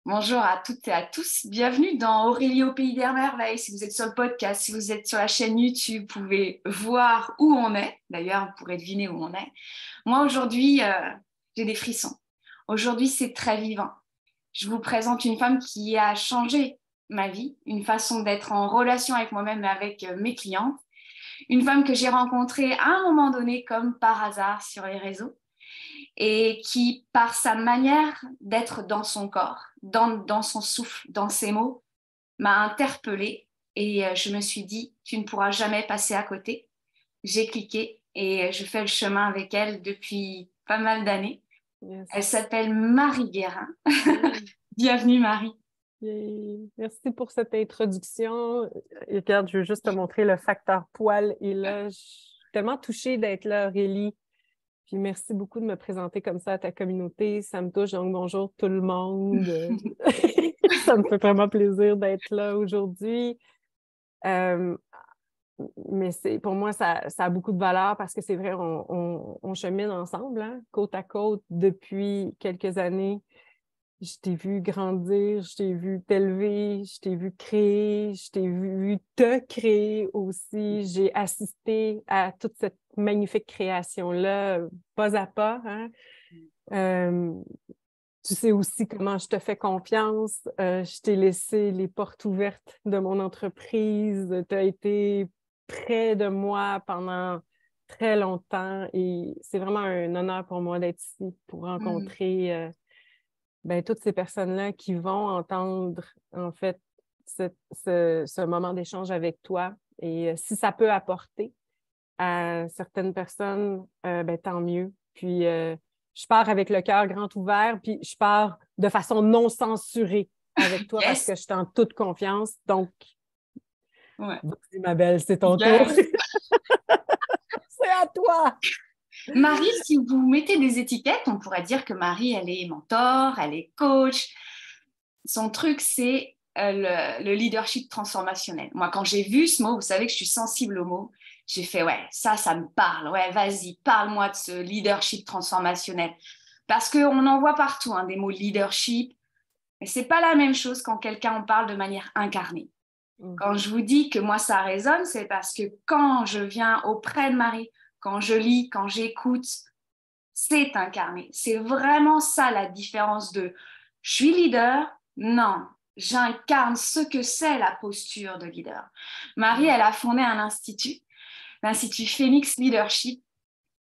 Bonjour à toutes et à tous. Bienvenue dans Aurélie au pays des merveilles. Si vous êtes sur le podcast, si vous êtes sur la chaîne YouTube, vous pouvez voir où on est. D'ailleurs, vous pourrez deviner où on est. Moi, aujourd'hui, j'ai des frissons. Aujourd'hui, c'est très vivant. Je vous présente une femme qui a changé ma vie, une façon d'être en relation avec moi-même et avec mes clientes. Une femme que j'ai rencontrée à un moment donné comme par hasard sur les réseaux et qui, par sa manière d'être dans son corps, dans son souffle, dans ses mots, m'a interpellée et je me suis dit, tu ne pourras jamais passer à côté. J'ai cliqué et je fais le chemin avec elle depuis pas mal d'années. Yes. Elle s'appelle Marie Guérin. Mm. Bienvenue Marie. Merci pour cette introduction. Regarde, je veux juste te montrer le facteur poil. Et là, je suis tellement touchée d'être là, Aurélie. Puis merci beaucoup de me présenter comme ça à ta communauté. Ça me touche. Donc, bonjour tout le monde. Ça me fait vraiment plaisir d'être là aujourd'hui. Mais pour moi, ça a beaucoup de valeur parce que c'est vrai, on chemine ensemble, hein, côte à côte depuis quelques années. Je t'ai vu grandir, je t'ai vu t'élever, je t'ai vu créer, je t'ai vu te créer aussi. J'ai assisté à toute cette magnifique création-là, pas à pas. Hein? Euh, Tu sais aussi comment je te fais confiance. Je t'ai laissé les portes ouvertes de mon entreprise. Tu as été près de moi pendant très longtemps et c'est vraiment un honneur pour moi d'être ici pour rencontrer toutes ces personnes-là qui vont entendre, en fait, ce moment d'échange avec toi. Et si ça peut apporter à certaines personnes, tant mieux. Puis, je pars avec le cœur grand ouvert, puis je pars de façon non censurée avec toi parce Yes. que je suis en toute confiance. Donc, Ouais. vas-y, ma belle, c'est ton tour. Yes. C'est à toi! Marie, si vous mettez des étiquettes, on pourrait dire que Marie, elle est mentor, elle est coach. Son truc, c'est le leadership transformationnel. Moi, quand j'ai vu ce mot, vous savez que je suis sensible au mot, j'ai fait, ouais, ça me parle. Ouais, vas-y, parle-moi de ce leadership transformationnel. Parce qu'on en voit partout, hein, des mots leadership, mais c'est pas la même chose quand quelqu'un en parle de manière incarnée. Quand je vous dis que moi, ça résonne, c'est parce que quand je viens auprès de Marie, quand je lis, quand j'écoute, c'est incarné. C'est vraiment ça la différence de je suis leader, non, j'incarne ce que c'est la posture de leader. Marie, elle a fondé un institut, l'Institut Phoenix Leadership,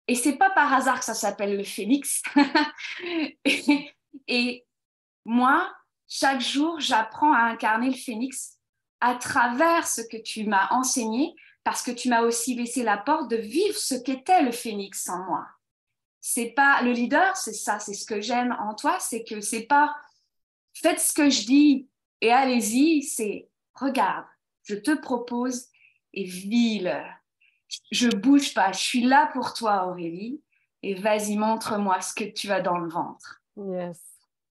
et c'est pas par hasard que ça s'appelle le Phoenix. et moi, chaque jour, j'apprends à incarner le Phoenix à travers ce que tu m'as enseigné, parce que tu m'as aussi laissé la porte de vivre ce qu'était le Phoenix en moi. C'est pas le leader, c'est ça, c'est ce que j'aime en toi, c'est que c'est pas faites ce que je dis et allez-y, c'est regarde, je te propose et vis-le. Je bouge pas, je suis là pour toi Aurélie et vas-y montre-moi ce que tu as dans le ventre. Yes.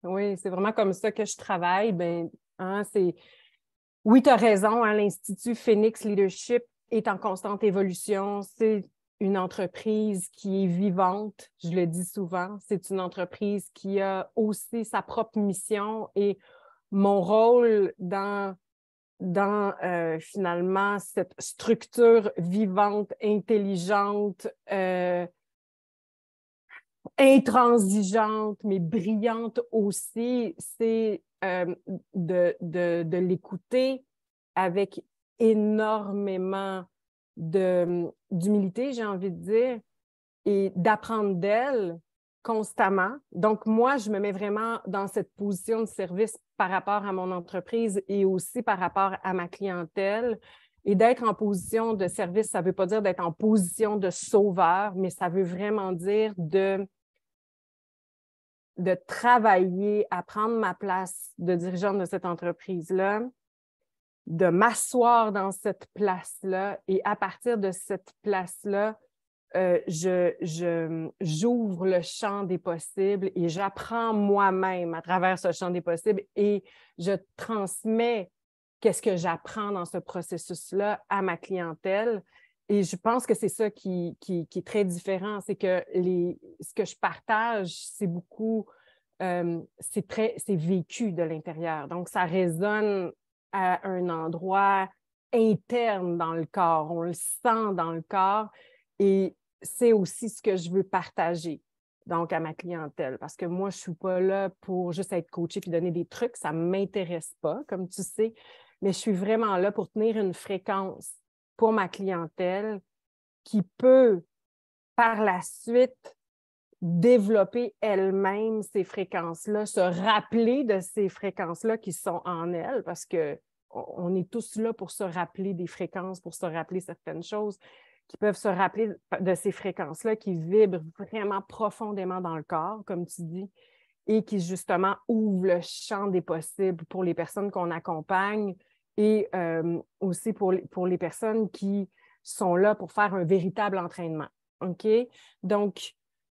Oui, c'est vraiment comme ça que je travaille. Oui, tu as raison, hein, l'Institut Phoenix Leadership est en constante évolution. C'est une entreprise qui est vivante, je le dis souvent. C'est une entreprise qui a aussi sa propre mission et mon rôle dans finalement cette structure vivante, intelligente, intransigeante, mais brillante aussi, c'est de l'écouter avec énormément d'humilité, j'ai envie de dire, et d'apprendre d'elle constamment. Donc, moi, je me mets vraiment dans cette position de service par rapport à mon entreprise et aussi par rapport à ma clientèle. Et d'être en position de service, ça ne veut pas dire d'être en position de sauveur, mais ça veut vraiment dire de travailler à prendre ma place de dirigeante de cette entreprise-là, de m'asseoir dans cette place-là et à partir de cette place-là, j'ouvre le champ des possibles et j'apprends moi-même à travers ce champ des possibles et je transmets qu'est-ce que j'apprends dans ce processus-là à ma clientèle. Et je pense que c'est ça qui est très différent, c'est que ce que je partage, c'est beaucoup c'est vécu de l'intérieur. Donc, ça résonne à un endroit interne dans le corps. On le sent dans le corps et c'est aussi ce que je veux partager donc à ma clientèle parce que moi, je ne suis pas là pour juste être coachée puis donner des trucs. Ça ne m'intéresse pas, comme tu sais, mais je suis vraiment là pour tenir une fréquence pour ma clientèle qui peut par la suite développer elle-même ces fréquences-là, se rappeler de ces fréquences-là qui sont en elle, parce qu'on est tous là pour se rappeler des fréquences, pour se rappeler certaines choses, qui peuvent se rappeler de ces fréquences-là qui vibrent vraiment profondément dans le corps, comme tu dis, et qui justement ouvrent le champ des possibles pour les personnes qu'on accompagne et aussi pour les personnes qui sont là pour faire un véritable entraînement. OK? Donc,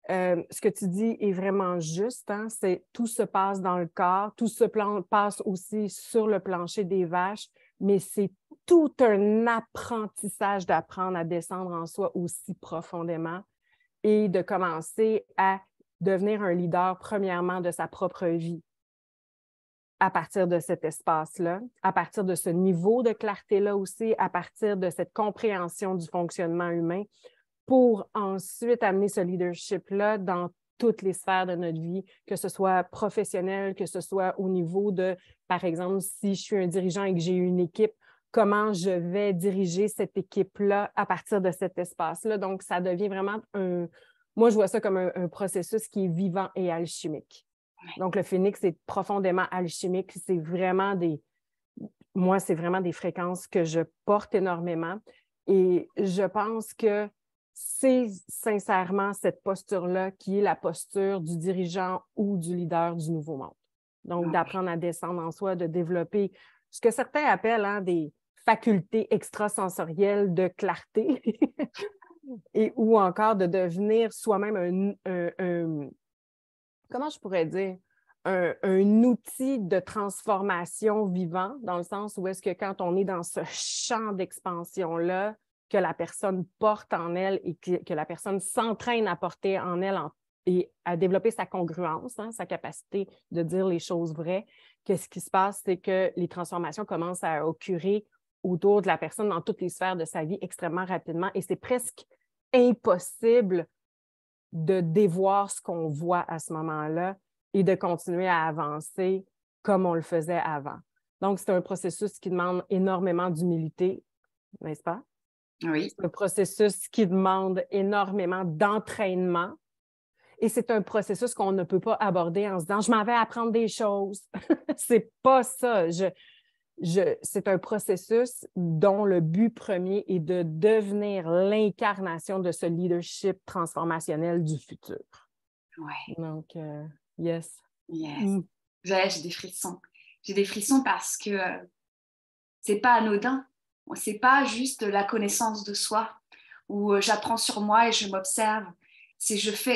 ce que tu dis est vraiment juste, hein? C'est tout se passe dans le corps, tout se passe aussi sur le plancher des vaches, mais c'est tout un apprentissage d'apprendre à descendre en soi aussi profondément et de commencer à devenir un leader, premièrement, de sa propre vie à partir de cet espace-là, à partir de ce niveau de clarté-là aussi, à partir de cette compréhension du fonctionnement humain, pour ensuite amener ce leadership-là dans toutes les sphères de notre vie, que ce soit professionnel, que ce soit au niveau de, par exemple, si je suis un dirigeant et que j'ai une équipe, comment je vais diriger cette équipe-là à partir de cet espace-là. Donc, ça devient vraiment moi, je vois ça comme un processus qui est vivant et alchimique. Donc, le phénix est profondément alchimique. C'est vraiment moi, c'est vraiment des fréquences que je porte énormément. Et je pense que c'est sincèrement cette posture-là qui est la posture du dirigeant ou du leader du nouveau monde. Donc, d'apprendre à descendre en soi, de développer ce que certains appellent des facultés extrasensorielles de clarté et ou encore de devenir soi-même comment je pourrais dire, un outil de transformation vivant, dans le sens où est-ce que quand on est dans ce champ d'expansion-là, que la personne porte en elle et que la personne s'entraîne à porter en elle et à développer sa congruence, hein, sa capacité de dire les choses vraies, qu'est-ce qui se passe, c'est que les transformations commencent à occurrir autour de la personne dans toutes les sphères de sa vie extrêmement rapidement et c'est presque impossible de dévoir ce qu'on voit à ce moment-là et de continuer à avancer comme on le faisait avant. Donc, c'est un processus qui demande énormément d'humilité, n'est-ce pas? Oui. C'est un processus qui demande énormément d'entraînement et c'est un processus qu'on ne peut pas aborder en se disant « je m'en vais apprendre des choses ». C'est pas ça. C'est un processus dont le but premier est de devenir l'incarnation de ce leadership transformationnel du futur. Ouais. Donc, yes. Yes. Ouais, j'ai des frissons. J'ai des frissons parce que c'est pas anodin. C'est pas juste la connaissance de soi où j'apprends sur moi et je m'observe.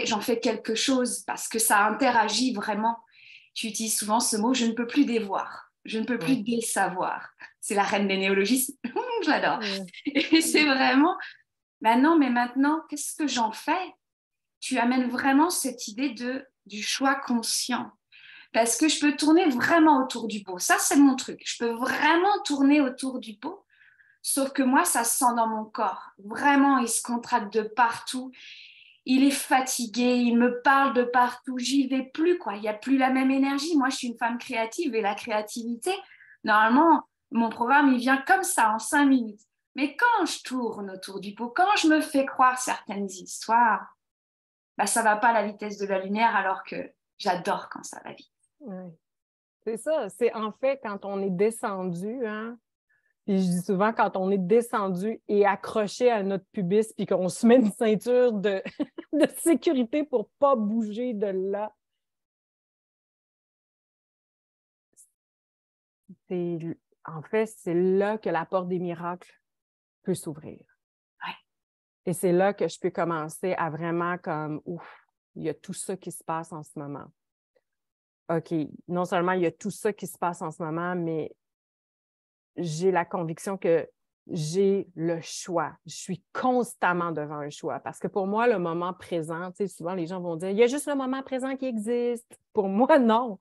J'en fais quelque chose parce que ça interagit vraiment. Tu utilises souvent ce mot, je ne peux plus dévoir. Je ne peux plus désavoir. C'est la reine des néologismes. Je l'adore. Et c'est vraiment, non, mais maintenant, qu'est-ce que j'en fais? Tu amènes vraiment cette idée du choix conscient. Parce que je peux tourner vraiment autour du pot. Ça, c'est mon truc. Je peux vraiment tourner autour du pot. Sauf que moi, ça se sent dans mon corps. Vraiment, il se contracte de partout. Il est fatigué, il me parle de partout. J'y vais plus, quoi. Il n'y a plus la même énergie. Moi, je suis une femme créative et la créativité, normalement, mon programme, il vient comme ça, en 5 minutes. Mais quand je tourne autour du pot, quand je me fais croire certaines histoires, ça ne va pas à la vitesse de la lumière alors que j'adore quand ça va vite. Oui. C'est ça. C'est en fait quand on est descendu, hein, puis je dis souvent quand on est descendu et accroché à notre pubis, puis qu'on se met une ceinture de sécurité pour ne pas bouger de là. En fait, c'est là que la porte des miracles peut s'ouvrir. Ouais. Et c'est là que je peux commencer à vraiment comme, ouf, il y a tout ça qui se passe en ce moment. OK, non seulement il y a tout ça qui se passe en ce moment, mais j'ai la conviction que j'ai le choix. Je suis constamment devant un choix. Parce que pour moi, le moment présent, tu sais, souvent les gens vont dire, il y a juste le moment présent qui existe. Pour moi, non.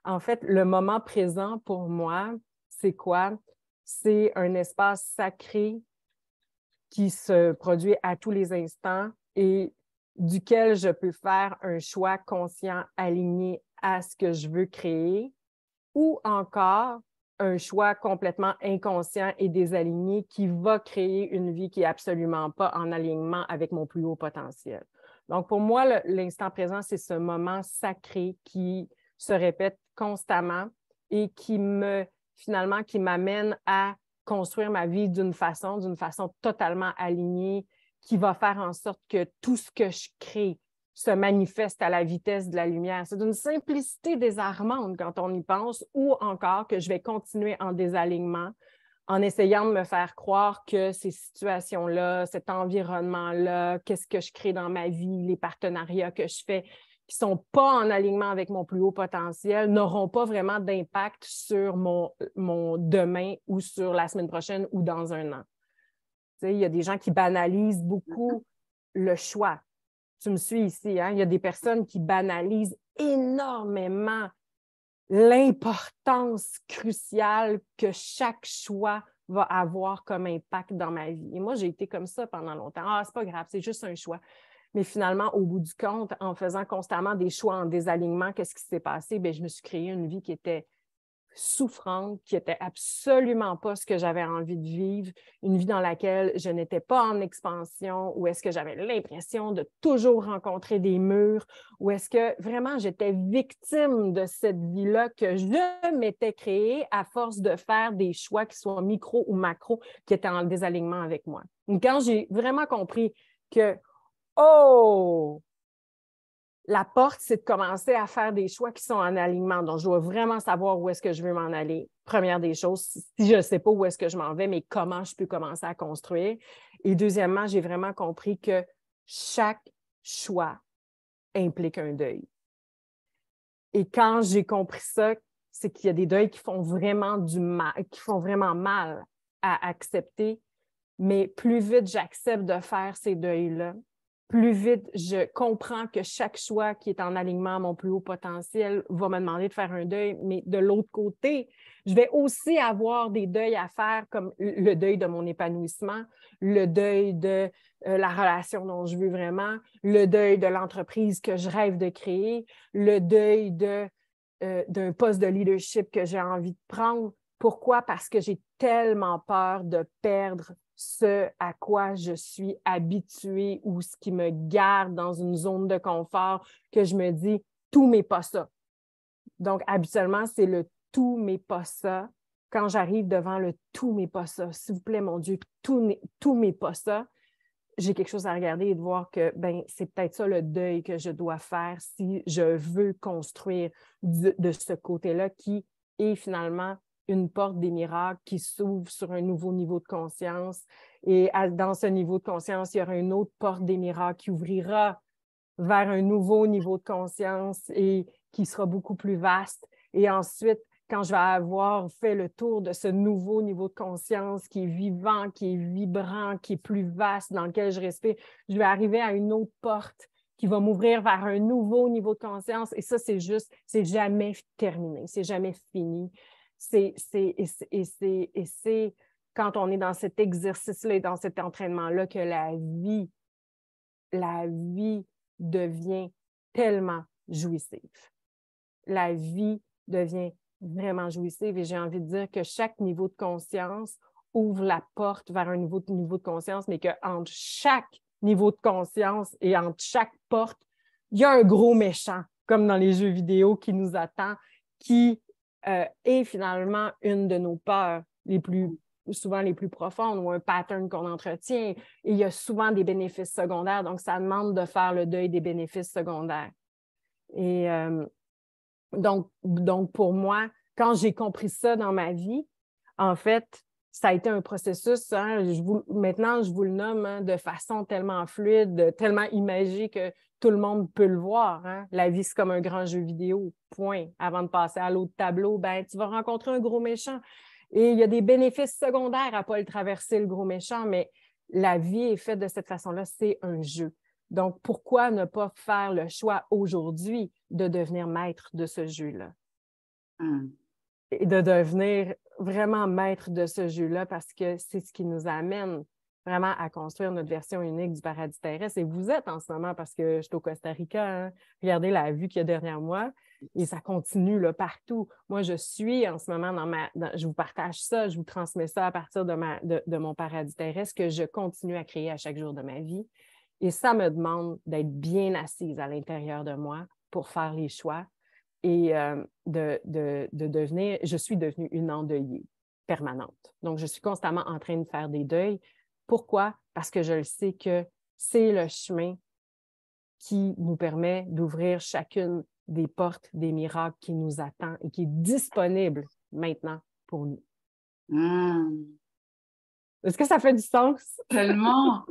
En fait, le moment présent, pour moi, c'est quoi? C'est un espace sacré qui se produit à tous les instants et duquel je peux faire un choix conscient aligné à ce que je veux créer, ou encore un choix complètement inconscient et désaligné qui va créer une vie qui n'est absolument pas en alignement avec mon plus haut potentiel. Donc, pour moi, l'instant présent, c'est ce moment sacré qui se répète constamment et qui m'amène à construire ma vie d'une façon totalement alignée, qui va faire en sorte que tout ce que je crée se manifeste à la vitesse de la lumière. C'est d'une simplicité désarmante quand on y pense, ou encore que je vais continuer en désalignement, en essayant de me faire croire que ces situations-là, cet environnement-là, qu'est-ce que je crée dans ma vie, les partenariats que je fais, qui ne sont pas en alignement avec mon plus haut potentiel, n'auront pas vraiment d'impact sur mon demain ou sur la semaine prochaine ou dans un an. Tu sais, il y a des gens qui banalisent beaucoup le choix. Tu me suis ici, hein? Il y a des personnes qui banalisent énormément l'importance cruciale que chaque choix va avoir comme impact dans ma vie. Et moi, j'ai été comme ça pendant longtemps. Ah, c'est pas grave, c'est juste un choix. Mais finalement, au bout du compte, en faisant constamment des choix en désalignement, qu'est-ce qui s'est passé? Bien, je me suis créé une vie qui était souffrante, qui n'était absolument pas ce que j'avais envie de vivre, une vie dans laquelle je n'étais pas en expansion, où est-ce que j'avais l'impression de toujours rencontrer des murs, où est-ce que vraiment j'étais victime de cette vie-là que je m'étais créée à force de faire des choix qui soient micro ou macro, qui étaient en désalignement avec moi. Donc, quand j'ai vraiment compris que, oh, la porte, c'est de commencer à faire des choix qui sont en alignement. Donc, je dois vraiment savoir où est-ce que je veux m'en aller. Première des choses, si je ne sais pas où est-ce que je m'en vais, mais comment je peux commencer à construire. Et deuxièmement, j'ai vraiment compris que chaque choix implique un deuil. Et quand j'ai compris ça, c'est qu'il y a des deuils qui font vraiment du mal, qui font vraiment mal à accepter. Mais plus vite j'accepte de faire ces deuils-là, plus vite je comprends que chaque choix qui est en alignement à mon plus haut potentiel va me demander de faire un deuil. Mais de l'autre côté, je vais aussi avoir des deuils à faire, comme le deuil de mon épanouissement, le deuil de la relation dont je veux vraiment, le deuil de l'entreprise que je rêve de créer, le deuil d'un poste de leadership que j'ai envie de prendre. Pourquoi? Parce que j'ai tellement peur de perdre ce à quoi je suis habituée ou ce qui me garde dans une zone de confort que je me dis tout mais pas ça. Donc, habituellement, c'est le tout mais pas ça. Quand j'arrive devant le tout mais pas ça, s'il vous plaît, mon Dieu, tout mais pas ça, j'ai quelque chose à regarder et de voir que ben, c'est peut-être ça le deuil que je dois faire si je veux construire de ce côté-là qui est finalement une porte des miracles qui s'ouvre sur un nouveau niveau de conscience. Et dans ce niveau de conscience, il y aura une autre porte des miracles qui ouvrira vers un nouveau niveau de conscience et qui sera beaucoup plus vaste. Et ensuite, quand je vais avoir fait le tour de ce nouveau niveau de conscience qui est vivant, qui est vibrant, qui est plus vaste, dans lequel je respire, je vais arriver à une autre porte qui va m'ouvrir vers un nouveau niveau de conscience. Et ça, c'est jamais terminé, c'est jamais fini. C'est quand on est dans cet exercice-là et dans cet entraînement-là que la vie devient tellement jouissive. La vie devient vraiment jouissive et j'ai envie de dire que chaque niveau de conscience ouvre la porte vers un nouveau niveau de conscience, mais qu'entre chaque niveau de conscience et entre chaque porte, il y a un gros méchant, comme dans les jeux vidéo, qui nous attend, qui est finalement une de nos peurs souvent les plus profondes ou un pattern qu'on entretient. Et il y a souvent des bénéfices secondaires, donc ça demande de faire le deuil des bénéfices secondaires. Et donc, pour moi, quand j'ai compris ça dans ma vie, en fait, ça a été un processus, hein, maintenant je vous le nomme hein, de façon tellement fluide, tellement imagée que tout le monde peut le voir. Hein. La vie, c'est comme un grand jeu vidéo, point. Avant de passer à l'autre tableau, ben, tu vas rencontrer un gros méchant. Et il y a des bénéfices secondaires à ne pas le traverser, le gros méchant, mais la vie est faite de cette façon-là, c'est un jeu. Donc, pourquoi ne pas faire le choix aujourd'hui de devenir maître de ce jeu-là? Et de devenir vraiment maître de ce jeu-là parce que c'est ce qui nous amène vraiment à construire notre version unique du paradis terrestre. Et vous êtes en ce moment, parce que je suis au Costa Rica, hein, regardez la vue qu'il y a derrière moi, et ça continue là, partout. Moi, je suis en ce moment je vous partage ça, je vous transmets ça à partir de mon paradis terrestre que je continue à créer à chaque jour de ma vie. Et ça me demande d'être bien assise à l'intérieur de moi pour faire les choix et de devenir, je suis devenue une endeuillée permanente. Donc, je suis constamment en train de faire des deuils. Pourquoi? Parce que je le sais que c'est le chemin qui nous permet d'ouvrir chacune des portes, des miracles qui nous attendent et qui est disponible maintenant pour nous. Est-ce que ça fait du sens? Tellement!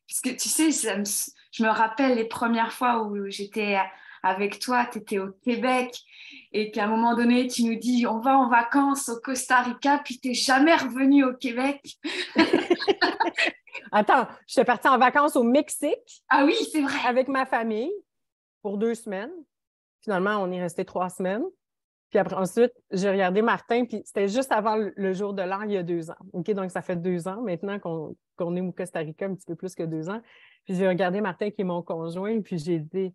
Parce que tu sais, je me rappelle les premières fois où j'étais avec toi, tu étais au Québec, et puis à un moment donné, tu nous dis, on va en vacances au Costa Rica, puis tu n'es jamais revenu au Québec. Attends, je suis partie en vacances au Mexique. Ah oui, c'est vrai. Avec ma famille pour 2 semaines. Finalement, on est resté 3 semaines. Puis après, ensuite, j'ai regardé Martin, puis c'était juste avant le jour de l'an, il y a 2 ans. OK, donc ça fait 2 ans maintenant qu'on est au Costa Rica, un petit peu plus que 2 ans. Puis j'ai regardé Martin, qui est mon conjoint, puis j'ai dit,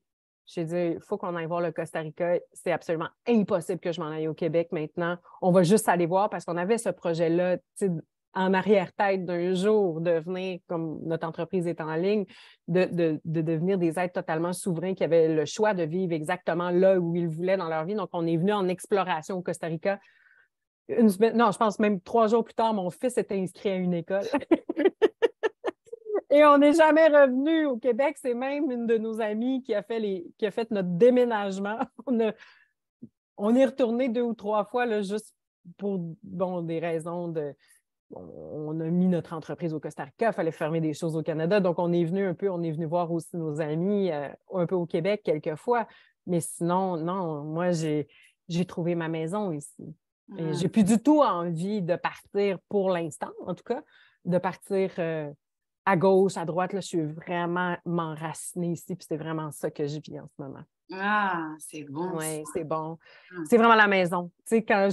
il faut qu'on aille voir le Costa Rica. C'est absolument impossible que je m'en aille au Québec maintenant. On va juste aller voir parce qu'on avait ce projet-là, tu sais, en arrière-tête d'un jour, de venir, comme notre entreprise est en ligne, de devenir des êtres totalement souverains qui avaient le choix de vivre exactement là où ils voulaient dans leur vie. Donc, on est venu en exploration au Costa Rica. Je pense même 3 jours plus tard, mon fils était inscrit à une école. Et on n'est jamais revenu au Québec. C'est même une de nos amies qui a fait notre déménagement. On est retourné 2 ou 3 fois là, juste pour des raisons de... On a mis notre entreprise au Costa Rica, il fallait fermer des choses au Canada. Donc, on est venu voir aussi nos amis un peu au Québec quelquefois. Mais sinon, non, moi, j'ai trouvé ma maison ici. Et j'ai plus du tout envie de partir pour l'instant, en tout cas, de partir à gauche, à droite. Là, je suis vraiment m'enracinée ici, puis c'est vraiment ça que je vis en ce moment. Ah, c'est bon. Oui, c'est bon. C'est vraiment la maison. Tu sais, quand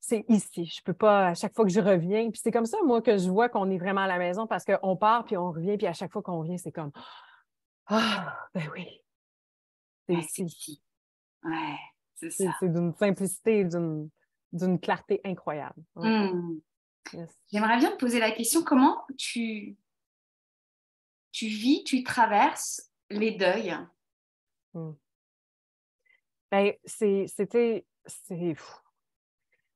c'est ici. Je peux pas, à chaque fois que je reviens, puis c'est comme ça, moi, que je vois qu'on est vraiment à la maison parce qu'on part, puis on revient, puis à chaque fois qu'on revient, c'est comme ben oui. C'est ici. Ouais, c'est ça. C'est d'une simplicité, d'une clarté incroyable. Ouais. Yes. J'aimerais bien te poser la question, comment tu vis, tu traverses les deuils? Ben,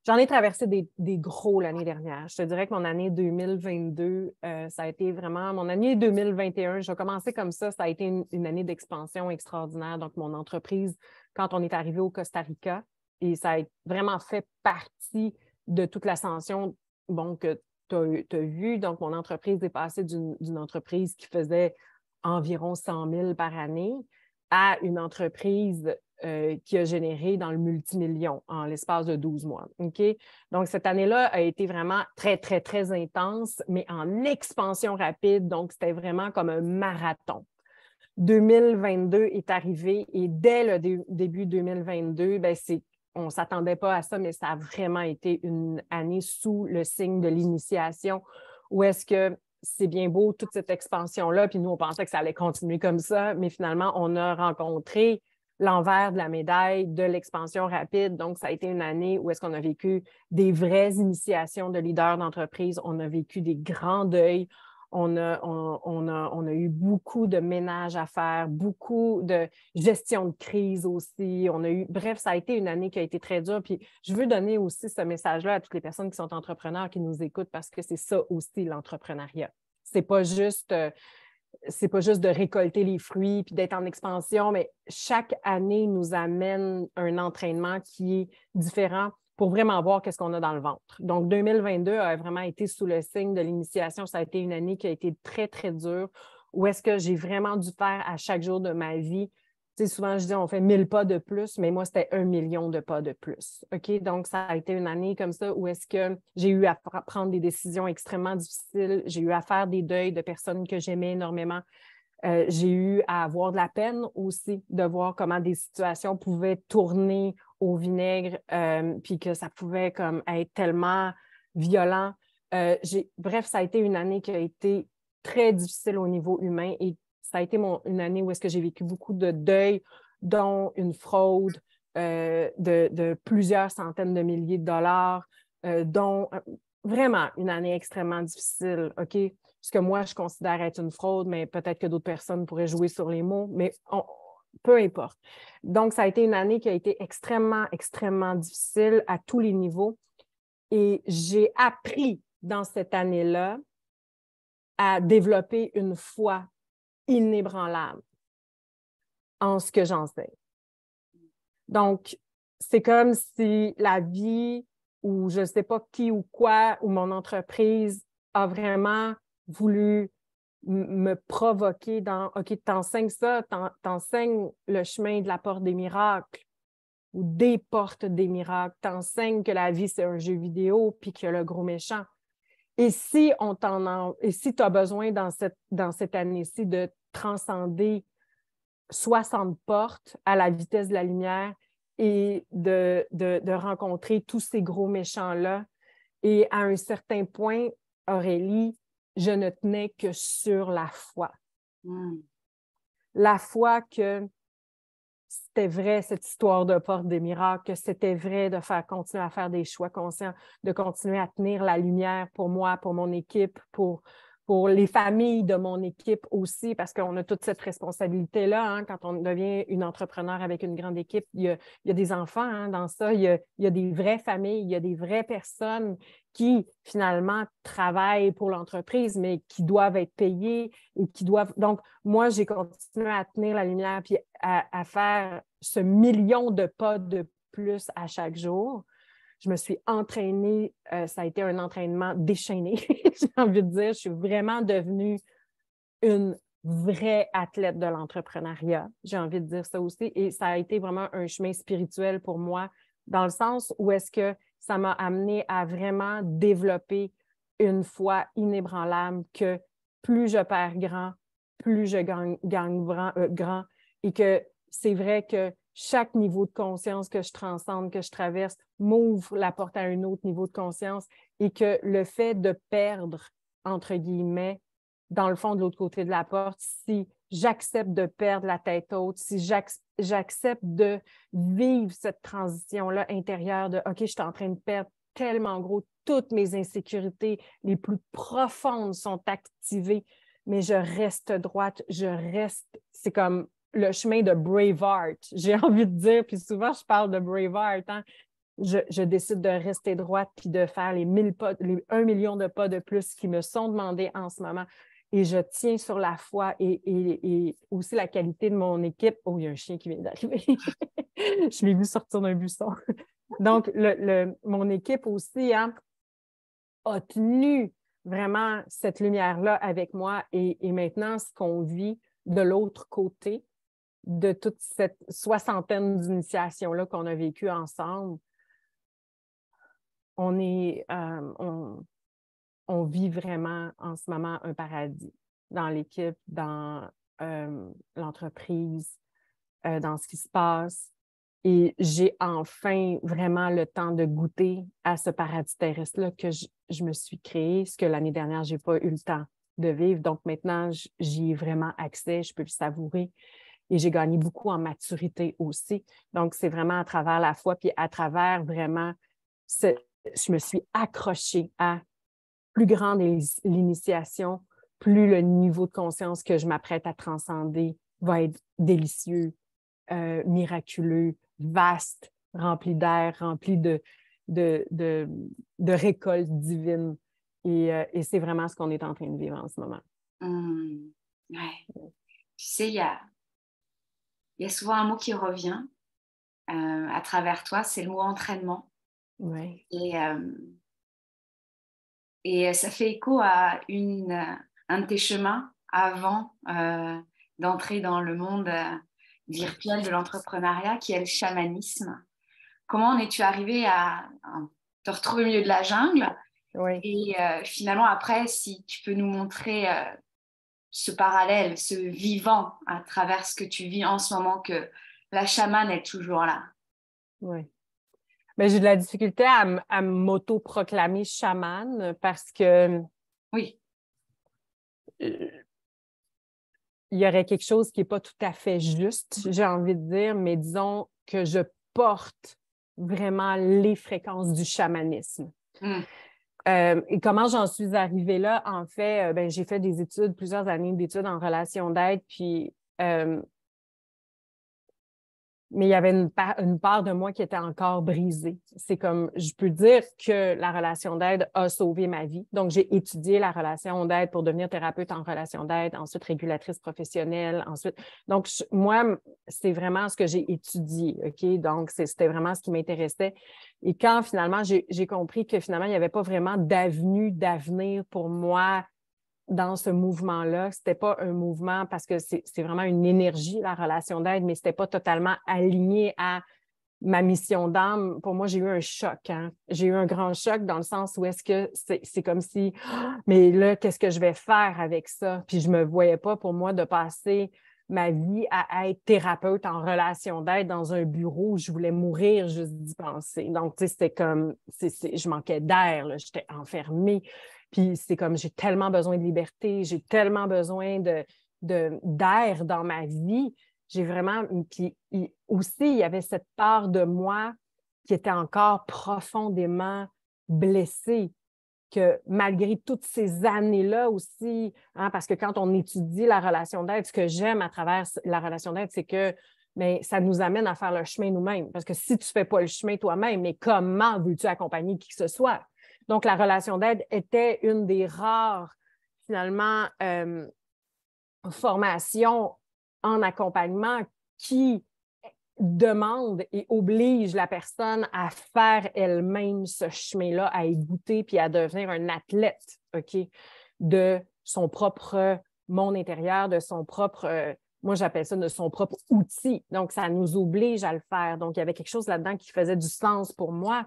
j'en ai traversé des gros l'année dernière. Je te dirais que mon année 2022, ça a été vraiment... Mon année 2021, je vais commencer comme ça a été une année d'expansion extraordinaire. Donc, mon entreprise, quand on est arrivé au Costa Rica, et ça a vraiment fait partie de toute l'ascension que tu as vue. Donc, mon entreprise est passée d'une entreprise qui faisait environ 100 000 par année à une entreprise qui a généré dans le multimillion en l'espace de 12 mois. Okay? Donc, cette année-là a été vraiment très, très, très intense, mais en expansion rapide. Donc, c'était vraiment comme un marathon. 2022 est arrivé et dès le début 2022, on ne s'attendait pas à ça, mais ça a vraiment été une année sous le signe de l'initiation où est-ce que c'est bien beau toute cette expansion-là, puis nous, on pensait que ça allait continuer comme ça, mais finalement, on a rencontré l'envers de la médaille de l'expansion rapide. Donc, ça a été une année où est-ce qu'on a vécu des vraies initiations de leaders d'entreprise, on a vécu des grands deuils, on a eu beaucoup de ménage à faire, beaucoup de gestion de crise aussi. Bref, ça a été une année qui a été très dure. Puis je veux donner aussi ce message-là à toutes les personnes qui sont entrepreneurs, qui nous écoutent, parce que c'est ça aussi l'entrepreneuriat. C'est pas juste de récolter les fruits puis d'être en expansion, mais chaque année nous amène un entraînement qui est différent pour vraiment voir qu'est-ce qu'on a dans le ventre. Donc, 2022 a vraiment été sous le signe de l'initiation. Ça a été une année qui a été très, très dure, où est-ce que j'ai vraiment dû faire à chaque jour de ma vie Tu sais, souvent, je dis, on fait 1000 pas de plus, mais moi, c'était 1 million de pas de plus. OK? Donc, ça a été une année comme ça où est-ce que j'ai eu à prendre des décisions extrêmement difficiles. J'ai eu à faire des deuils de personnes que j'aimais énormément. J'ai eu à avoir de la peine aussi de voir comment des situations pouvaient tourner au vinaigre, puis que ça pouvait comme être tellement violent. Bref, ça a été une année qui a été très difficile au niveau humain et ça a été une année où est-ce que j'ai vécu beaucoup de deuil, dont une fraude de plusieurs centaines de milliers de dollars, dont vraiment une année extrêmement difficile, OK? Ce que moi, je considère être une fraude, mais peut-être que d'autres personnes pourraient jouer sur les mots, mais peu importe. Donc, ça a été une année qui a été extrêmement, extrêmement difficile à tous les niveaux. Et j'ai appris dans cette année-là à développer une foi inébranlable en ce que j'enseigne. Donc, c'est comme si la vie ou je ne sais pas qui ou quoi ou mon entreprise a vraiment voulu me provoquer dans « OK, t'enseignes ça, t'enseignes le chemin de la porte des miracles ou des portes des miracles, t'enseignes que la vie, c'est un jeu vidéo puis qu'il y a le gros méchant. Et si tu as besoin dans cette année-ci de transcender 60 portes à la vitesse de la lumière et de rencontrer tous ces gros méchants-là. Et à un certain point, Aurélie, je ne tenais que sur la foi. La foi que c'était vrai, cette histoire de porte des miracles, que c'était vrai de continuer à faire des choix conscients, de continuer à tenir la lumière pour moi, pour mon équipe, pour les familles de mon équipe aussi, parce qu'on a toute cette responsabilité-là. Hein, quand on devient une entrepreneur avec une grande équipe, il y a des enfants hein, dans ça, il y a des vraies familles, il y a des vraies personnes qui, finalement, travaillent pour l'entreprise, mais qui doivent être payées et qui doivent... Donc, moi, j'ai continué à tenir la lumière puis à faire ce million de pas de plus à chaque jour. Je me suis entraînée, ça a été un entraînement déchaîné, j'ai envie de dire. Je suis vraiment devenue une vraie athlète de l'entrepreneuriat. J'ai envie de dire ça aussi. Et ça a été vraiment un chemin spirituel pour moi, dans le sens où est-ce que ça m'a amené à vraiment développer une foi inébranlable que plus je perds grand, plus je gagne grand. Et que c'est vrai que chaque niveau de conscience que je transcende, que je traverse, m'ouvre la porte à un autre niveau de conscience et que le fait de perdre, entre guillemets, dans le fond, de l'autre côté de la porte, si j'accepte de perdre la tête haute, si j'accepte de vivre cette transition-là intérieure de « OK, je suis en train de perdre tellement gros, toutes mes insécurités les plus profondes sont activées, mais je reste droite, c'est comme le chemin de Braveheart, j'ai envie de dire, puis souvent je parle de Braveheart, hein? Je décide de rester droite puis de faire les 1 million de pas de plus qui me sont demandés en ce moment. Et je tiens sur la foi et aussi la qualité de mon équipe. Oh, il y a un chien qui vient d'arriver. Je l'ai vu sortir d'un buisson. Donc, mon équipe aussi hein, a tenu vraiment cette lumière-là avec moi. Et maintenant, ce qu'on vit de l'autre côté de toute cette soixantaine d'initiations-là qu'on a vécues ensemble, on vit vraiment en ce moment un paradis dans l'équipe, dans l'entreprise, dans ce qui se passe. Et j'ai enfin vraiment le temps de goûter à ce paradis terrestre-là que je me suis créé, ce que l'année dernière, je n'ai pas eu le temps de vivre. Donc maintenant, j'y ai vraiment accès, je peux le savourer. Et j'ai gagné beaucoup en maturité aussi. Donc, c'est vraiment à travers la foi, puis à travers vraiment, je me suis accrochée à plus grande l'initiation, plus le niveau de conscience que je m'apprête à transcender va être délicieux, miraculeux, vaste, rempli d'air, rempli de récoltes divines. Et c'est vraiment ce qu'on est en train de vivre en ce moment. Ouais. Tu sais, il y a souvent un mot qui revient à travers toi, c'est le mot entraînement. Ouais. Et ça fait écho à un de tes chemins avant d'entrer dans le monde virtuel de l'entrepreneuriat qui est le chamanisme. Comment en es-tu arrivé à te retrouver au milieu de la jungle? Oui. Et finalement, après, si tu peux nous montrer ce parallèle, ce vivant à travers ce que tu vis en ce moment, que la chamane est toujours là. Oui. Mais j'ai de la difficulté à m'auto-proclamer chamane parce que Oui. Il y aurait quelque chose qui n'est pas tout à fait juste, j'ai envie de dire, mais disons que je porte vraiment les fréquences du chamanisme. Et comment j'en suis arrivée là? En fait, j'ai fait des études, plusieurs années d'études en relation d'aide, puis mais il y avait une part de moi qui était encore brisée. C'est comme, je peux dire que la relation d'aide a sauvé ma vie. Donc, j'ai étudié la relation d'aide pour devenir thérapeute en relation d'aide, ensuite régulatrice professionnelle, ensuite. Donc, moi, c'est vraiment ce que j'ai étudié, OK? Donc, c'était vraiment ce qui m'intéressait. Et quand finalement, j'ai compris que finalement, il n'y avait pas vraiment d'avenir pour moi dans ce mouvement-là. C'était pas un mouvement parce que c'est vraiment une énergie, la relation d'aide, mais c'était pas totalement aligné à ma mission d'âme. Pour moi, j'ai eu un choc. Hein? J'ai eu un grand choc dans le sens où est-ce que c'est comme si, mais là, qu'est-ce que je vais faire avec ça? Puis je me voyais pas pour moi de passer ma vie à être thérapeute en relation d'aide dans un bureau où je voulais mourir juste d'y penser. Donc, tu sais, c'était comme, je manquais d'air, j'étais enfermée. Puis c'est comme, j'ai tellement besoin de liberté, j'ai tellement besoin d'air dans ma vie. J'ai vraiment... Puis aussi, il y avait cette part de moi qui était encore profondément blessée, que malgré toutes ces années-là aussi, hein, parce que quand on étudie la relation d'aide, ce que j'aime à travers la relation d'aide, c'est que mais ça nous amène à faire le chemin nous-mêmes. Parce que si tu ne fais pas le chemin toi-même, mais comment veux-tu accompagner qui que ce soit? Donc, la relation d'aide était une des rares, finalement, formations en accompagnement qui demande et oblige la personne à faire elle-même ce chemin-là, à y goûter puis à devenir un athlète, OK, de son propre monde intérieur, de son propre, moi j'appelle ça de son propre outil. Donc, ça nous oblige à le faire. Donc, il y avait quelque chose là-dedans qui faisait du sens pour moi,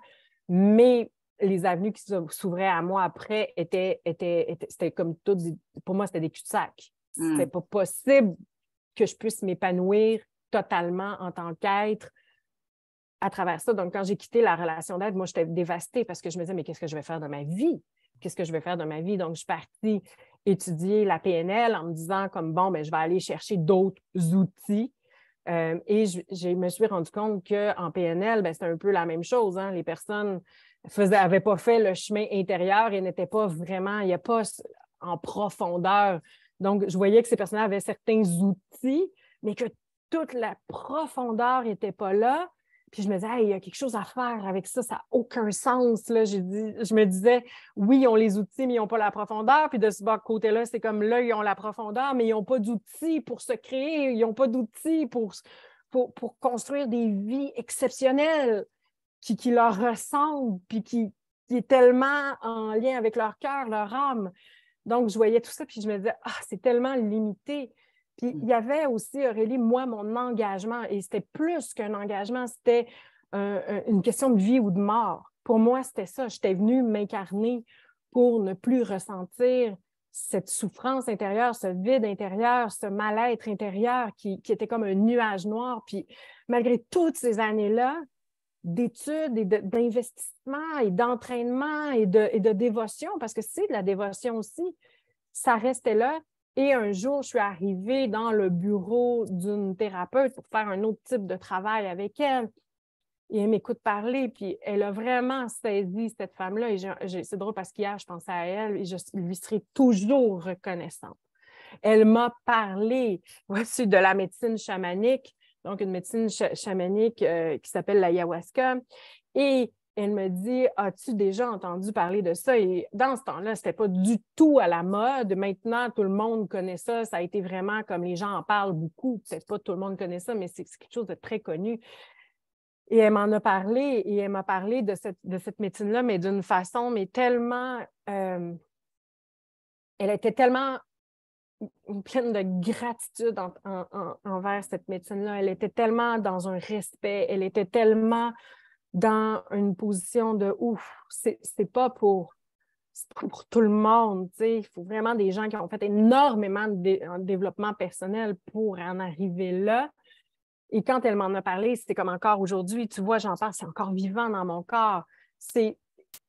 mais les avenues qui s'ouvraient à moi après c'était comme tout, pour moi, c'était des cul-de-sac. C'était pas possible que je puisse m'épanouir totalement en tant qu'être à travers ça. Donc, quand j'ai quitté la relation d'aide, moi, j'étais dévastée parce que je me disais, mais qu'est-ce que je vais faire de ma vie? Qu'est-ce que je vais faire de ma vie? Donc, je suis partie étudier la PNL en me disant comme, bon, ben, je vais aller chercher d'autres outils. Et je me suis rendu compte qu'en PNL, ben, c'était un peu la même chose. Hein? Les personnes n'avaient pas fait le chemin intérieur et n'étaient pas vraiment, il n'y a pas en profondeur. Donc, je voyais que ces personnes avaient certains outils, mais que toute la profondeur n'était pas là. Puis je me disais, hey, il y a quelque chose à faire avec ça, ça n'a aucun sens. Là. Je me disais, oui, ils ont les outils, mais ils n'ont pas la profondeur. Puis de ce côté-là, c'est comme là, ils ont la profondeur, mais ils n'ont pas d'outils pour se créer, ils n'ont pas d'outils pour construire des vies exceptionnelles qui leur ressemblent, puis qui est tellement en lien avec leur cœur, leur âme. Donc, je voyais tout ça, puis je me disais, ah, c'est tellement limité. Puis il y avait aussi, Aurélie, moi, mon engagement, et c'était plus qu'un engagement, c'était une question de vie ou de mort. Pour moi, c'était ça. J'étais venue m'incarner pour ne plus ressentir cette souffrance intérieure, ce vide intérieur, ce mal-être intérieur qui était comme un nuage noir. Puis malgré toutes ces années-là, d'études et d'investissement et d'entraînement et de dévotion, parce que c'est de la dévotion aussi, ça restait là. Et un jour, je suis arrivée dans le bureau d'une thérapeute pour faire un autre type de travail avec elle. Et elle m'écoute parler, puis elle a vraiment saisi cette femme-là. Et c'est drôle parce qu'hier, je pensais à elle et je lui serai toujours reconnaissante. Elle m'a parlé aussi de la médecine chamanique, donc une médecine chamanique qui s'appelle l'ayahuasca. Et elle me dit, as-tu déjà entendu parler de ça? Et dans ce temps-là, ce n'était pas du tout à la mode. Maintenant, tout le monde connaît ça. Ça a été vraiment comme les gens en parlent beaucoup. Peut-être pas tout le monde connaît ça, mais c'est quelque chose de très connu. Et elle m'en a parlé, et elle m'a parlé de cette médecine-là, mais d'une façon, mais tellement... elle était tellement pleine de gratitude envers cette médecine-là. Elle était tellement dans un respect, elle était tellement dans une position de ouf, c'est pas pour tout le monde, tu sais. Il faut vraiment des gens qui ont fait énormément de développement personnel pour en arriver là. Et quand elle m'en a parlé, c'était comme encore aujourd'hui, tu vois, j'en parle, c'est encore vivant dans mon corps.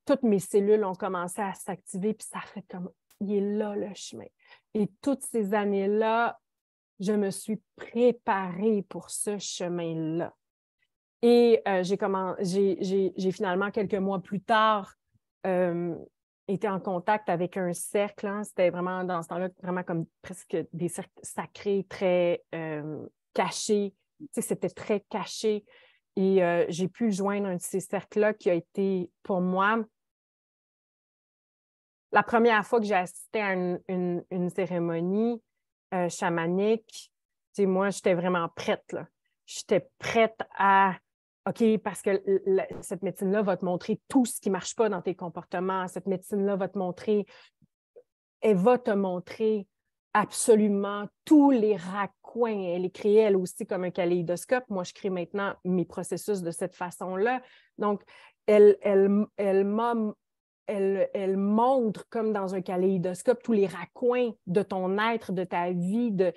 Toutes mes cellules ont commencé à s'activer, puis ça fait comme, il est là le chemin. Et toutes ces années-là, je me suis préparée pour ce chemin-là. Et j'ai finalement, quelques mois plus tard, été en contact avec un cercle. Hein. C'était vraiment, dans ce temps-là, vraiment comme presque des cercles sacrés, très cachés. Tu sais, c'était très caché. Et j'ai pu joindre un de ces cercles-là qui a été, pour moi, la première fois que j'ai assisté à une cérémonie chamanique. Tu sais, moi, j'étais vraiment prête, là. J'étais prête à OK, parce que cette médecine-là va te montrer tout ce qui ne marche pas dans tes comportements. Cette médecine-là va te montrer, elle va te montrer absolument tous les raccoins. Elle est créée, elle aussi, comme un kaléidoscope. Moi, je crée maintenant mes processus de cette façon-là. Donc, elle montre, comme dans un kaléidoscope, tous les raccoins de ton être, de ta vie, de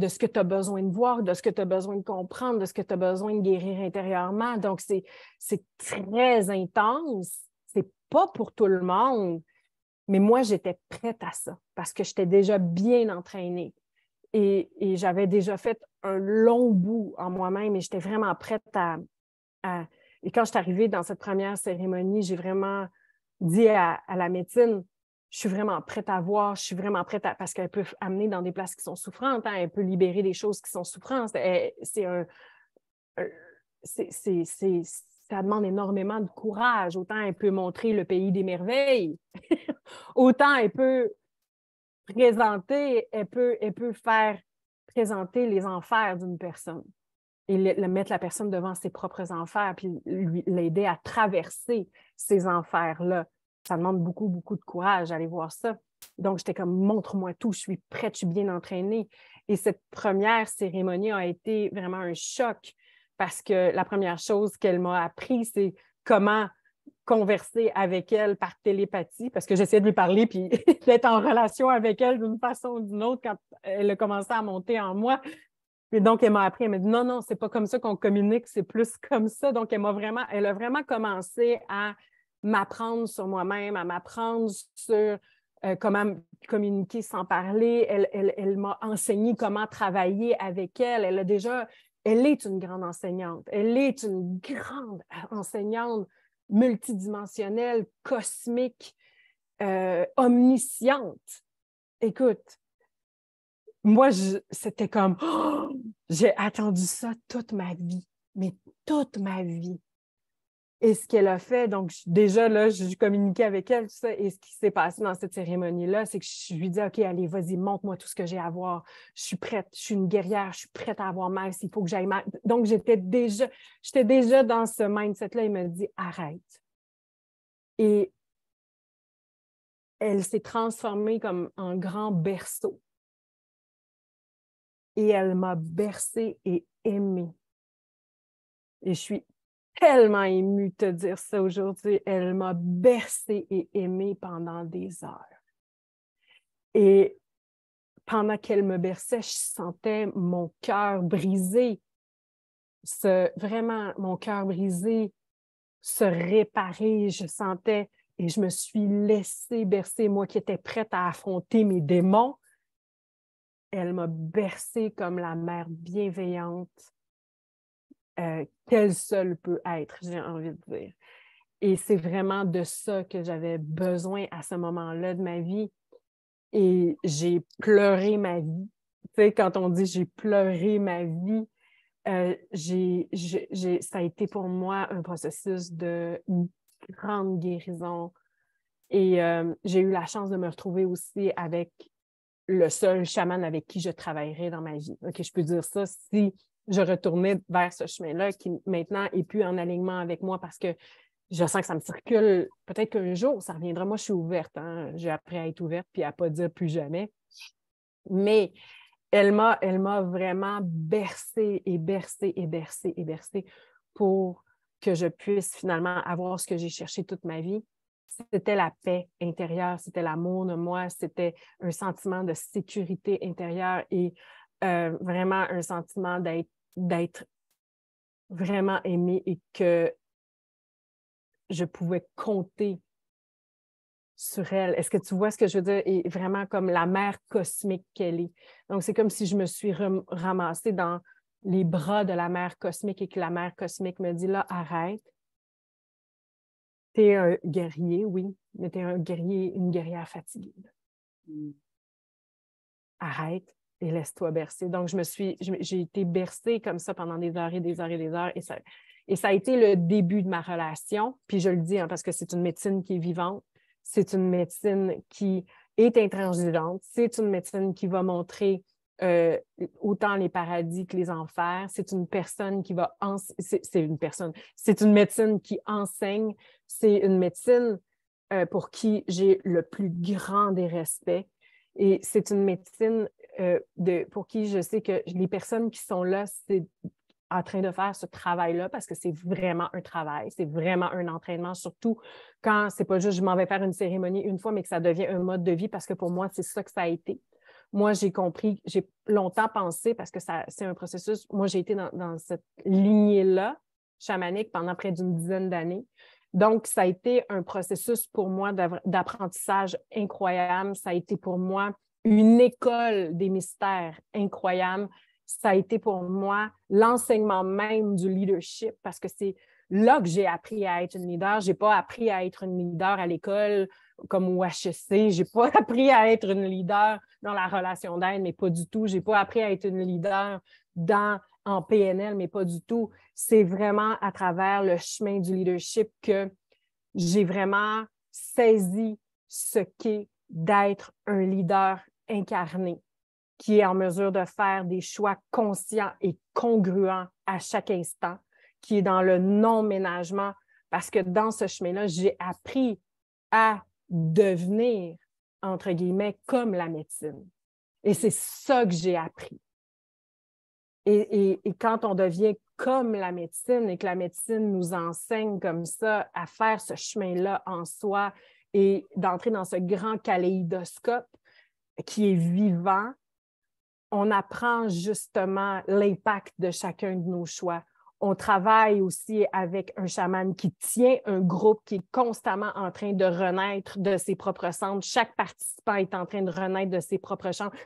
ce que tu as besoin de voir, de ce que tu as besoin de comprendre, de ce que tu as besoin de guérir intérieurement. Donc, c'est très intense. C'est pas pour tout le monde. Mais moi, j'étais prête à ça parce que j'étais déjà bien entraînée. Et j'avais déjà fait un long bout en moi-même et j'étais vraiment prête à... Et quand je suis arrivée dans cette première cérémonie, j'ai vraiment dit à la médecine, je suis vraiment prête à voir, je suis vraiment prête à... Parce qu'elle peut amener dans des places qui sont souffrantes, hein, elle peut libérer des choses qui sont souffrantes. Ça demande énormément de courage. Autant elle peut montrer le pays des merveilles, autant elle peut présenter, elle peut faire présenter les enfers d'une personne et mettre la personne devant ses propres enfers, puis l'aider à traverser ces enfers-là. Ça demande beaucoup, beaucoup de courage d'aller voir ça. Donc, j'étais comme, montre-moi tout, je suis prête, je suis bien entraînée. Et cette première cérémonie a été vraiment un choc parce que la première chose qu'elle m'a appris, c'est comment converser avec elle par télépathie, parce que j'essayais de lui parler puis d'être en relation avec elle d'une façon ou d'une autre quand elle a commencé à monter en moi. Et donc, elle m'a appris, elle m'a dit non, non, c'est pas comme ça qu'on communique, c'est plus comme ça. Donc, elle a vraiment commencé à m'apprendre sur moi-même, à m'apprendre sur comment communiquer sans parler. Elle m'a enseigné comment travailler avec elle. Elle est une grande enseignante. Elle est une grande enseignante multidimensionnelle, cosmique, omnisciente. Écoute, moi, c'était comme, oh, j'ai attendu ça toute ma vie, mais toute ma vie. Et ce qu'elle a fait, donc déjà là, je communiquais avec elle, tout ça, et ce qui s'est passé dans cette cérémonie-là, c'est que je lui dis, OK, allez, vas-y, montre-moi tout ce que j'ai à voir. Je suis prête, je suis une guerrière, je suis prête à avoir mal s'il faut que j'aille mal. Donc, j'étais déjà dans ce mindset-là. Il m'a dit, arrête. Et elle s'est transformée comme en grand berceau. Et elle m'a bercée et aimée. Et je suis tellement émue de te dire ça aujourd'hui. Elle m'a bercée et aimée pendant des heures. Et pendant qu'elle me berçait, je sentais mon cœur brisé, vraiment mon cœur brisé se réparer. Je sentais, et je me suis laissée bercer, moi qui étais prête à affronter mes démons. Elle m'a bercée comme la mère bienveillante qu'elle seule peut être, j'ai envie de dire. Et c'est vraiment de ça que j'avais besoin à ce moment-là de ma vie. Et j'ai pleuré ma vie. Tu sais, quand on dit j'ai pleuré ma vie, ça a été pour moi un processus de grande guérison. Et j'ai eu la chance de me retrouver aussi avec le seul chaman avec qui je travaillerais dans ma vie. OK, je peux dire ça si je retournais vers ce chemin-là qui maintenant est plus en alignement avec moi parce que je sens que ça me circule. Peut-être qu'un jour, ça reviendra. Moi, je suis ouverte. Hein? J'ai appris à être ouverte puis à ne pas dire plus jamais. Mais elle m'a vraiment bercée et bercée et bercée et bercée pour que je puisse finalement avoir ce que j'ai cherché toute ma vie. C'était la paix intérieure, c'était l'amour de moi, c'était un sentiment de sécurité intérieure et vraiment un sentiment d'être vraiment aimée et que je pouvais compter sur elle. Est-ce que tu vois ce que je veux dire? Et vraiment comme la mère cosmique qu'elle est. Donc, c'est comme si je me suis ramassée dans les bras de la mère cosmique et que la mère cosmique me dit, là, arrête. T'es un guerrier, oui, mais t'es un guerrier, une guerrière fatiguée. Mm. Arrête et laisse-toi bercer. Donc, j'ai été bercée comme ça pendant des heures et des heures et des heures. Et ça a été le début de ma relation. Puis je le dis parce que c'est une médecine qui est vivante. C'est une médecine qui est intransigeante. C'est une médecine qui va montrer autant les paradis que les enfers. C'est une personne qui va... C'est une médecine qui enseigne. C'est une médecine pour qui j'ai le plus grand des respects. Et c'est une médecine pour qui je sais que les personnes qui sont là, c'est en train de faire ce travail-là parce que c'est vraiment un travail, c'est vraiment un entraînement, surtout quand c'est pas juste je m'en vais faire une cérémonie une fois, mais que ça devient un mode de vie parce que pour moi, c'est ça que ça a été. Moi, j'ai compris, j'ai longtemps pensé parce que c'est un processus, moi, j'ai été dans cette lignée-là chamanique pendant près d'une dizaine d'années. Donc, ça a été un processus pour moi d'apprentissage incroyable. Ça a été pour moi une école des mystères incroyable. Ça a été pour moi l'enseignement même du leadership parce que c'est là que j'ai appris à être une leader. Je n'ai pas appris à être une leader à l'école comme au HEC. Je n'ai pas appris à être une leader dans la relation d'aide, mais pas du tout. Je n'ai pas appris à être une leader en PNL, mais pas du tout. C'est vraiment à travers le chemin du leadership que j'ai vraiment saisi ce qu'est d'être un leader incarné, qui est en mesure de faire des choix conscients et congruents à chaque instant, qui est dans le non-ménagement, parce que dans ce chemin-là, j'ai appris à devenir, entre guillemets, comme la médecine. Et c'est ça que j'ai appris. Et quand on devient comme la médecine et que la médecine nous enseigne comme ça à faire ce chemin-là en soi et d'entrer dans ce grand kaléidoscope qui est vivant, on apprend justement l'impact de chacun de nos choix. On travaille aussi avec un chaman qui tient un groupe qui est constamment en train de renaître de ses propres cendres. Chaque participant est en train de renaître de ses propres cendres.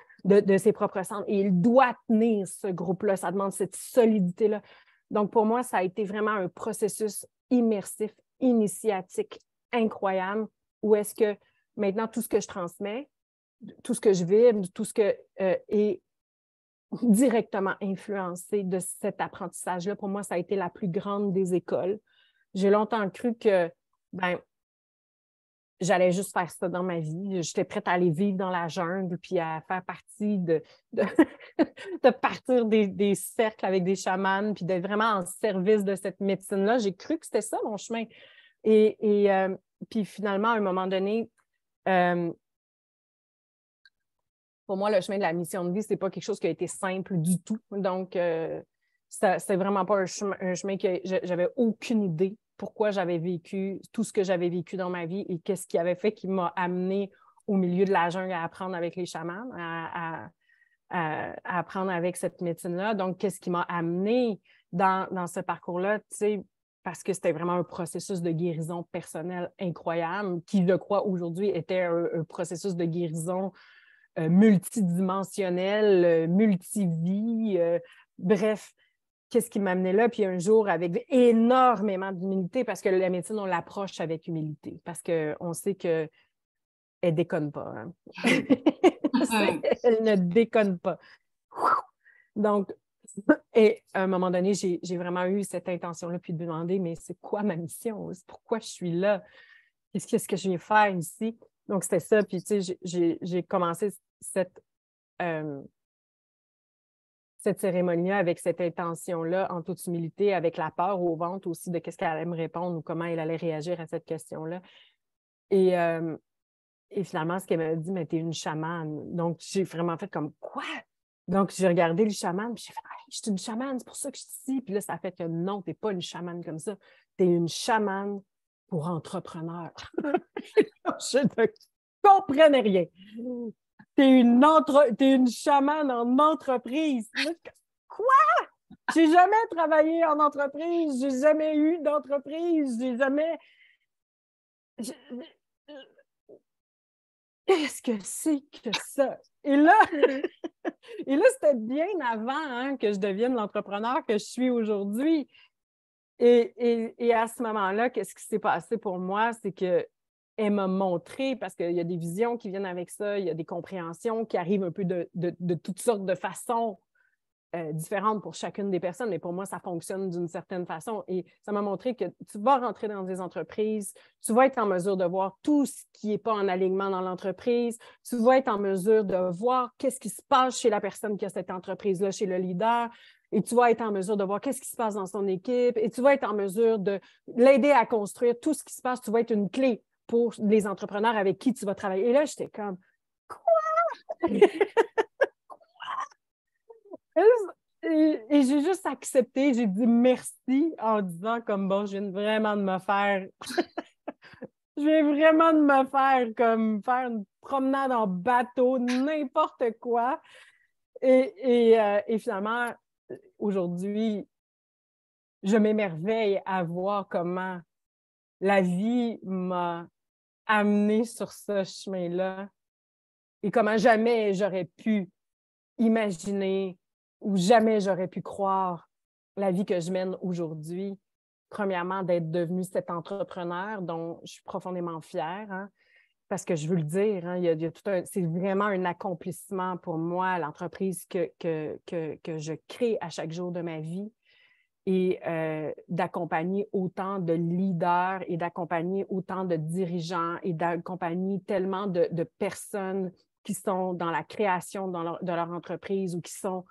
Et il doit tenir ce groupe-là. Ça demande cette solidité-là. Donc, pour moi, ça a été vraiment un processus immersif, initiatique, incroyable, où est-ce que maintenant, tout ce que je transmets, tout ce que je vibre, tout ce que est directement influencé de cet apprentissage-là. Pour moi, ça a été la plus grande des écoles. J'ai longtemps cru que j'allais juste faire ça dans ma vie. J'étais prête à aller vivre dans la jungle puis à faire partie de partir des cercles avec des chamans puis d'être vraiment en service de cette médecine-là. J'ai cru que c'était ça mon chemin. Et puis finalement, à un moment donné, pour moi, le chemin de la mission de vie, ce n'est pas quelque chose qui a été simple du tout. Donc, c'est vraiment pas un chemin que j'avais aucune idée pourquoi j'avais vécu tout ce que j'avais vécu dans ma vie et qu'est-ce qui avait fait qui m'a amené au milieu de la jungle à apprendre avec les chamans, à apprendre avec cette médecine-là. Donc, qu'est-ce qui m'a amené dans ce parcours-là, tu sais, parce que c'était vraiment un processus de guérison personnelle incroyable qui, je crois, aujourd'hui était un processus de guérison multidimensionnel, multivie, bref, qu'est-ce qui m'amenait là? Puis un jour, avec énormément d'humilité, parce que la médecine, on l'approche avec humilité, parce qu'on sait qu'elle ne déconne pas. Hein? Elle ne déconne pas. Donc, et à un moment donné, j'ai vraiment eu cette intention-là, puis de demander, mais c'est quoi ma mission? Pourquoi je suis là? Qu'est-ce que je viens faire ici? Donc, c'était ça. Puis, tu sais, j'ai commencé cette cérémonie-là avec cette intention-là, en toute humilité, avec la peur au ventre aussi de qu'est-ce qu'elle allait me répondre ou comment elle allait réagir à cette question-là. Et Et finalement, ce qu'elle m'a dit, mais t'es une chamane. Donc, j'ai vraiment fait comme quoi? Donc, j'ai regardé le chaman, puis j'ai fait, hey, je suis une chamane, c'est pour ça que je suis ici. Puis là, ça a fait que non, t'es pas une chamane comme ça. T'es une chamane pour entrepreneur. Je ne comprenais rien. T'es une chamane en entreprise. Quoi? J'ai jamais travaillé en entreprise, j'ai jamais eu d'entreprise, j'ai jamais. Je- Qu'est-ce que c'est que ça? Et là, et là, c'était bien avant hein, que je devienne l'entrepreneur que je suis aujourd'hui. Et à ce moment-là, qu'est-ce qui s'est passé pour moi? C'est qu'elle m'a montré, parce qu'il y a des visions qui viennent avec ça, il y a des compréhensions qui arrivent un peu de toutes sortes de façons différentes pour chacune des personnes, mais pour moi, ça fonctionne d'une certaine façon. Et ça m'a montré que tu vas rentrer dans des entreprises, tu vas être en mesure de voir tout ce qui n'est pas en alignement dans l'entreprise, tu vas être en mesure de voir qu'est-ce qui se passe chez la personne qui a cette entreprise-là, chez le leader, et tu vas être en mesure de voir qu'est-ce qui se passe dans son équipe, et tu vas être en mesure de l'aider à construire tout ce qui se passe. Tu vas être une clé pour les entrepreneurs avec qui tu vas travailler. Et là, j'étais comme, quoi? Et j'ai juste accepté, j'ai dit merci en disant comme bon, je viens vraiment de me faire, je viens vraiment de me faire comme faire une promenade en bateau, n'importe quoi. Et finalement, aujourd'hui, je m'émerveille à voir comment la vie m'a amenée sur ce chemin-là et comment jamais j'aurais pu imaginer ou jamais j'aurais pu croire la vie que je mène aujourd'hui. Premièrement, d'être devenue cet entrepreneur dont je suis profondément fière, hein, parce que je veux le dire, hein, il y a tout c'est vraiment un accomplissement pour moi, l'entreprise que je crée à chaque jour de ma vie et d'accompagner autant de leaders et d'accompagner autant de dirigeants et d'accompagner tellement de personnes qui sont dans la création de leur entreprise ou qui sont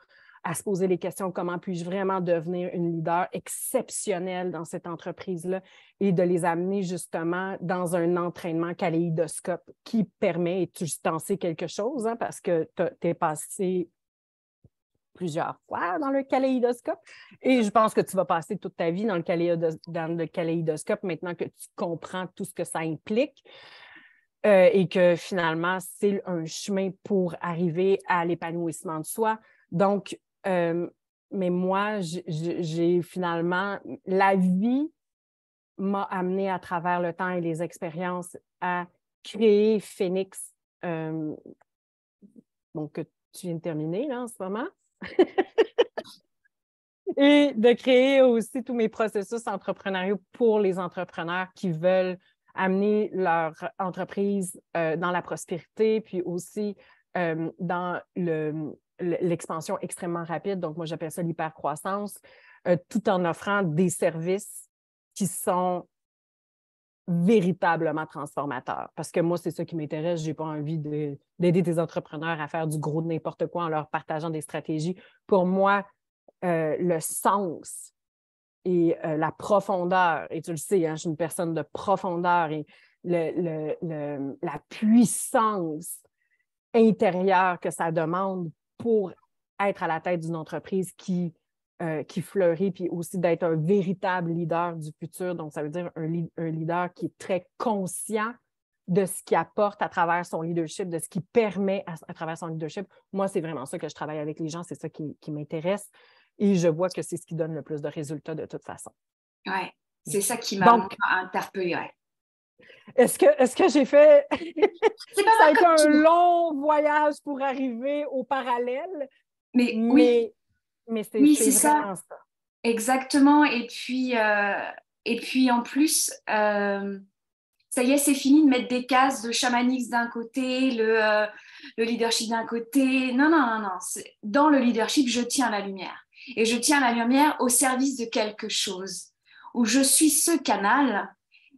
à se poser les questions comment puis-je vraiment devenir une leader exceptionnelle dans cette entreprise-là et de les amener justement dans un entraînement kaléidoscope qui permet, et tu t'en sais quelque chose, hein, parce que tu es passé plusieurs fois dans le kaléidoscope et je pense que tu vas passer toute ta vie dans le kaléidoscope maintenant que tu comprends tout ce que ça implique. Et que finalement, c'est un chemin pour arriver à l'épanouissement de soi. Donc, mais moi, j'ai finalement, la vie m'a amené à travers le temps et les expériences à créer Phoenix, donc que tu viens de terminer là en ce moment. Et de créer aussi tous mes processus entrepreneuriaux pour les entrepreneurs qui veulent amener leur entreprise dans la prospérité, puis aussi dans l'expansion extrêmement rapide. Donc, moi, j'appelle ça l'hypercroissance, tout en offrant des services qui sont véritablement transformateurs. Parce que moi, c'est ça qui m'intéresse. Je n'ai pas envie d'aider des entrepreneurs à faire du gros de n'importe quoi en leur partageant des stratégies. Pour moi, le sens et la profondeur, et tu le sais, hein, je suis une personne de profondeur et la puissance intérieure que ça demande pour être à la tête d'une entreprise qui fleurit, puis aussi d'être un véritable leader du futur. Donc, ça veut dire un leader qui est très conscient de ce qu'il apporte à travers son leadership, de ce qu'il permet à travers son leadership. Moi, c'est vraiment ça que je travaille avec les gens, c'est ça qui m'intéresse. Et je vois que c'est ce qui donne le plus de résultats de toute façon. Oui, c'est ça qui m'a interpellée. Ouais. Est-ce que j'ai fait... C'est pas ça a mal été un tout. long voyage pour arriver au parallèle, mais oui, c'est vraiment ça. Exactement. Et puis en plus, ça y est, c'est fini de mettre des cases de chamanisme d'un côté, le leadership d'un côté. Non, non, non, non. Dans le leadership, je tiens la lumière. Et je tiens la lumière au service de quelque chose, où je suis ce canal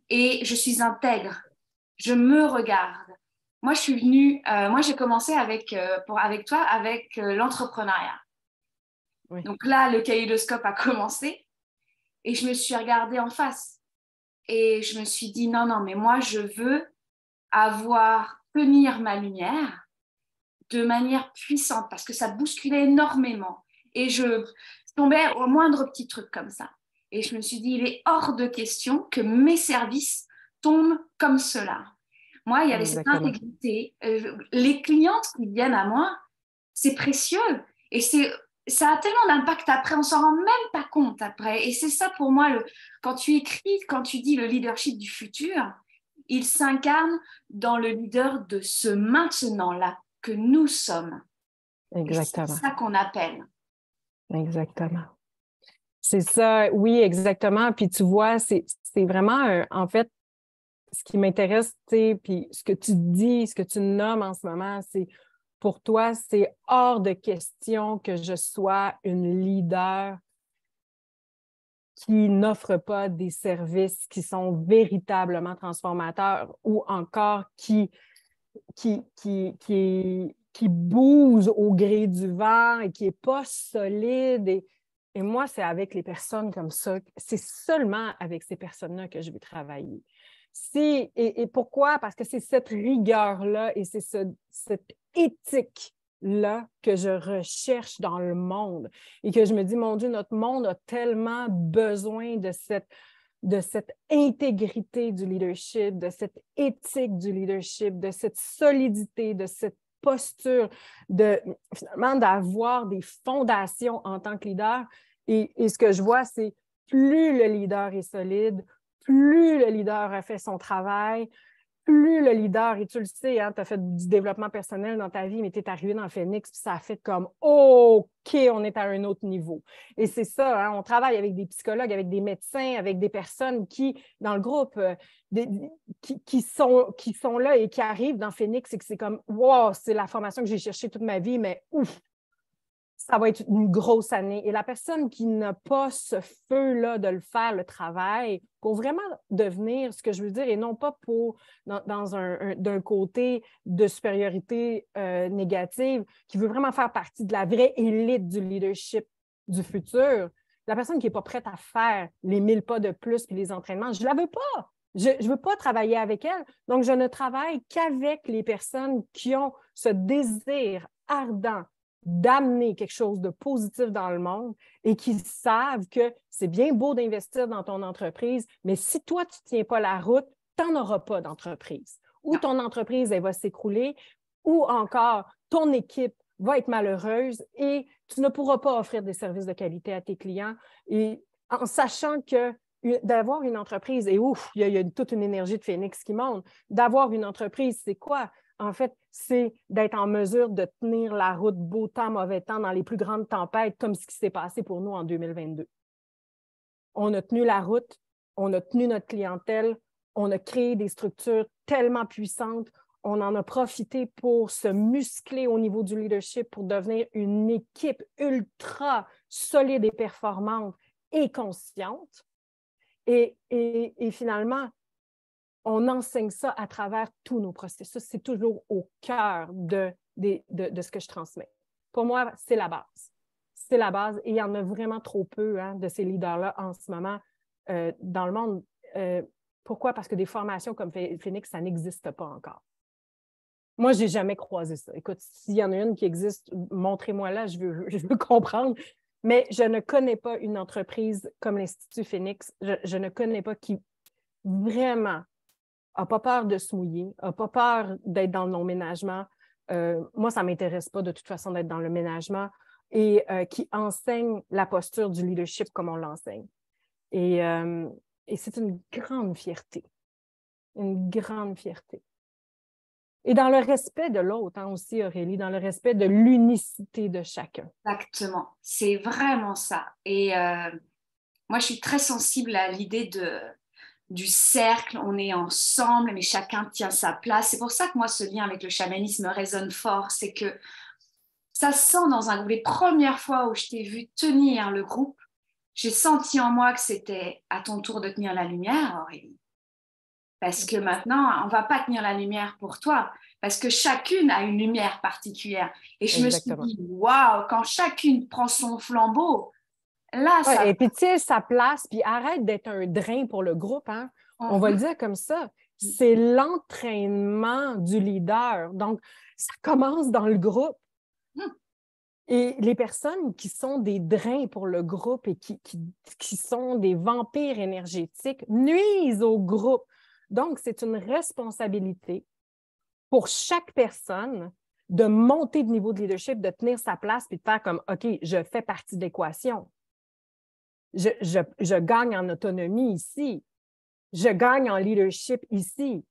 et je suis intègre. Je me regarde. Moi, j'ai commencé avec toi avec l'entrepreneuriat. Oui. Donc là, le kaléidoscope a commencé et je me suis regardée en face. Et je me suis dit, non, non, mais moi, je veux avoir tenir ma lumière de manière puissante parce que ça bousculait énormément. Et je tombais au moindre petit truc comme ça. Et je me suis dit, il est hors de question que mes services tombent comme cela. Moi, il y avait cette intégrité. Les clientes qui viennent à moi, c'est précieux. Et ça a tellement d'impact après, on s'en rend même pas compte après. Et c'est ça pour moi, quand tu écris, quand tu dis le leadership du futur, il s'incarne dans le leader de ce maintenant-là que nous sommes. Exactement. C'est ça qu'on appelle. Exactement. C'est ça, oui, exactement. Puis tu vois, c'est vraiment, en fait, ce qui m'intéresse, tu sais, puis ce que tu dis, ce que tu nommes en ce moment, c'est pour toi, c'est hors de question que je sois une leader qui n'offre pas des services qui sont véritablement transformateurs ou encore qui bouge au gré du vent et qui n'est pas solide. Et moi, c'est avec les personnes comme ça, c'est seulement avec ces personnes-là que je vais travailler. Et pourquoi? Parce que c'est cette rigueur-là et c'est cette éthique-là que je recherche dans le monde et que je me dis, mon Dieu, notre monde a tellement besoin de cette intégrité du leadership, de cette éthique du leadership, de cette solidité, de cette posture, finalement d'avoir des fondations en tant que leader. Et ce que je vois, c'est plus le leader est solide, plus le leader a fait son travail, plus le leader, et tu le sais, hein, tu as fait du développement personnel dans ta vie, mais tu es arrivé dans Phoenix, puis ça a fait comme OK, on est à un autre niveau. Et c'est ça, hein, on travaille avec des psychologues, avec des médecins, avec des personnes qui, dans le groupe, qui sont là et qui arrivent dans Phoenix et que c'est comme wow, c'est la formation que j'ai cherchée toute ma vie, mais ouf! Ça va être une grosse année. Et la personne qui n'a pas ce feu-là de le faire, le travail, pour vraiment devenir ce que je veux dire, et non pas d'un côté de supériorité négative, qui veut vraiment faire partie de la vraie élite du leadership du futur, la personne qui n'est pas prête à faire les 1000 pas de plus puis les entraînements, je ne la veux pas. Je ne veux pas travailler avec elle. Donc, je ne travaille qu'avec les personnes qui ont ce désir ardent d'amener quelque chose de positif dans le monde et qui savent que c'est bien beau d'investir dans ton entreprise, mais si toi, tu ne tiens pas la route, tu n'en auras pas d'entreprise. Ou ton entreprise, elle va s'écrouler, ou encore, ton équipe va être malheureuse et tu ne pourras pas offrir des services de qualité à tes clients. Et en sachant que d'avoir une entreprise, et ouf, il y a toute une énergie de Phoenix qui monte, d'avoir une entreprise, c'est quoi? En fait, c'est d'être en mesure de tenir la route beau temps, mauvais temps dans les plus grandes tempêtes, comme ce qui s'est passé pour nous en 2022. On a tenu la route, on a tenu notre clientèle, on a créé des structures tellement puissantes, on en a profité pour se muscler au niveau du leadership pour devenir une équipe ultra solide et performante et consciente. Et finalement, on enseigne ça à travers tous nos processus. C'est toujours au cœur de ce que je transmets. Pour moi, c'est la base. C'est la base et il y en a vraiment trop peu de ces leaders-là en ce moment dans le monde. Pourquoi? Parce que des formations comme Phoenix, ça n'existe pas encore. Moi, je n'ai jamais croisé ça. Écoute, s'il y en a une qui existe, montrez-moi là, je veux comprendre. Mais je ne connais pas une entreprise comme l'Institut Phoenix. Je ne connais pas qui vraiment n'a pas peur de se mouiller, n'a pas peur d'être dans le non-ménagement. Moi, ça ne m'intéresse pas de toute façon d'être dans le ménagement et qui enseigne la posture du leadership comme on l'enseigne. Et c'est une grande fierté. Une grande fierté. Et dans le respect de l'autre aussi, Aurélie, dans le respect de l'unicité de chacun. Exactement, c'est vraiment ça. Et moi, je suis très sensible à l'idée du cercle, on est ensemble, mais chacun tient sa place. C'est pour ça que moi, ce lien avec le chamanisme résonne fort. C'est que ça se sent dans un groupe. Les premières fois où je t'ai vu tenir le groupe, j'ai senti en moi que c'était à ton tour de tenir la lumière, Aurélie. Parce que maintenant, on ne va pas tenir la lumière pour toi, parce que chacune a une lumière particulière. Et je Exactement. me suis dit, waouh, quand chacune prend son flambeau, là, ouais, ça... Et puis, tiens sa place, puis arrête d'être un drain pour le groupe. Hein? On va le dire comme ça. c'est l'entraînement du leader. Donc, ça commence dans le groupe. Et les personnes qui sont des drains pour le groupe et qui sont des vampires énergétiques nuisent au groupe. Donc, c'est une responsabilité pour chaque personne de monter de niveau de leadership, de tenir sa place puis de faire comme, OK, je fais partie de l'équation. Je gagne en autonomie ici. Je gagne en leadership ici.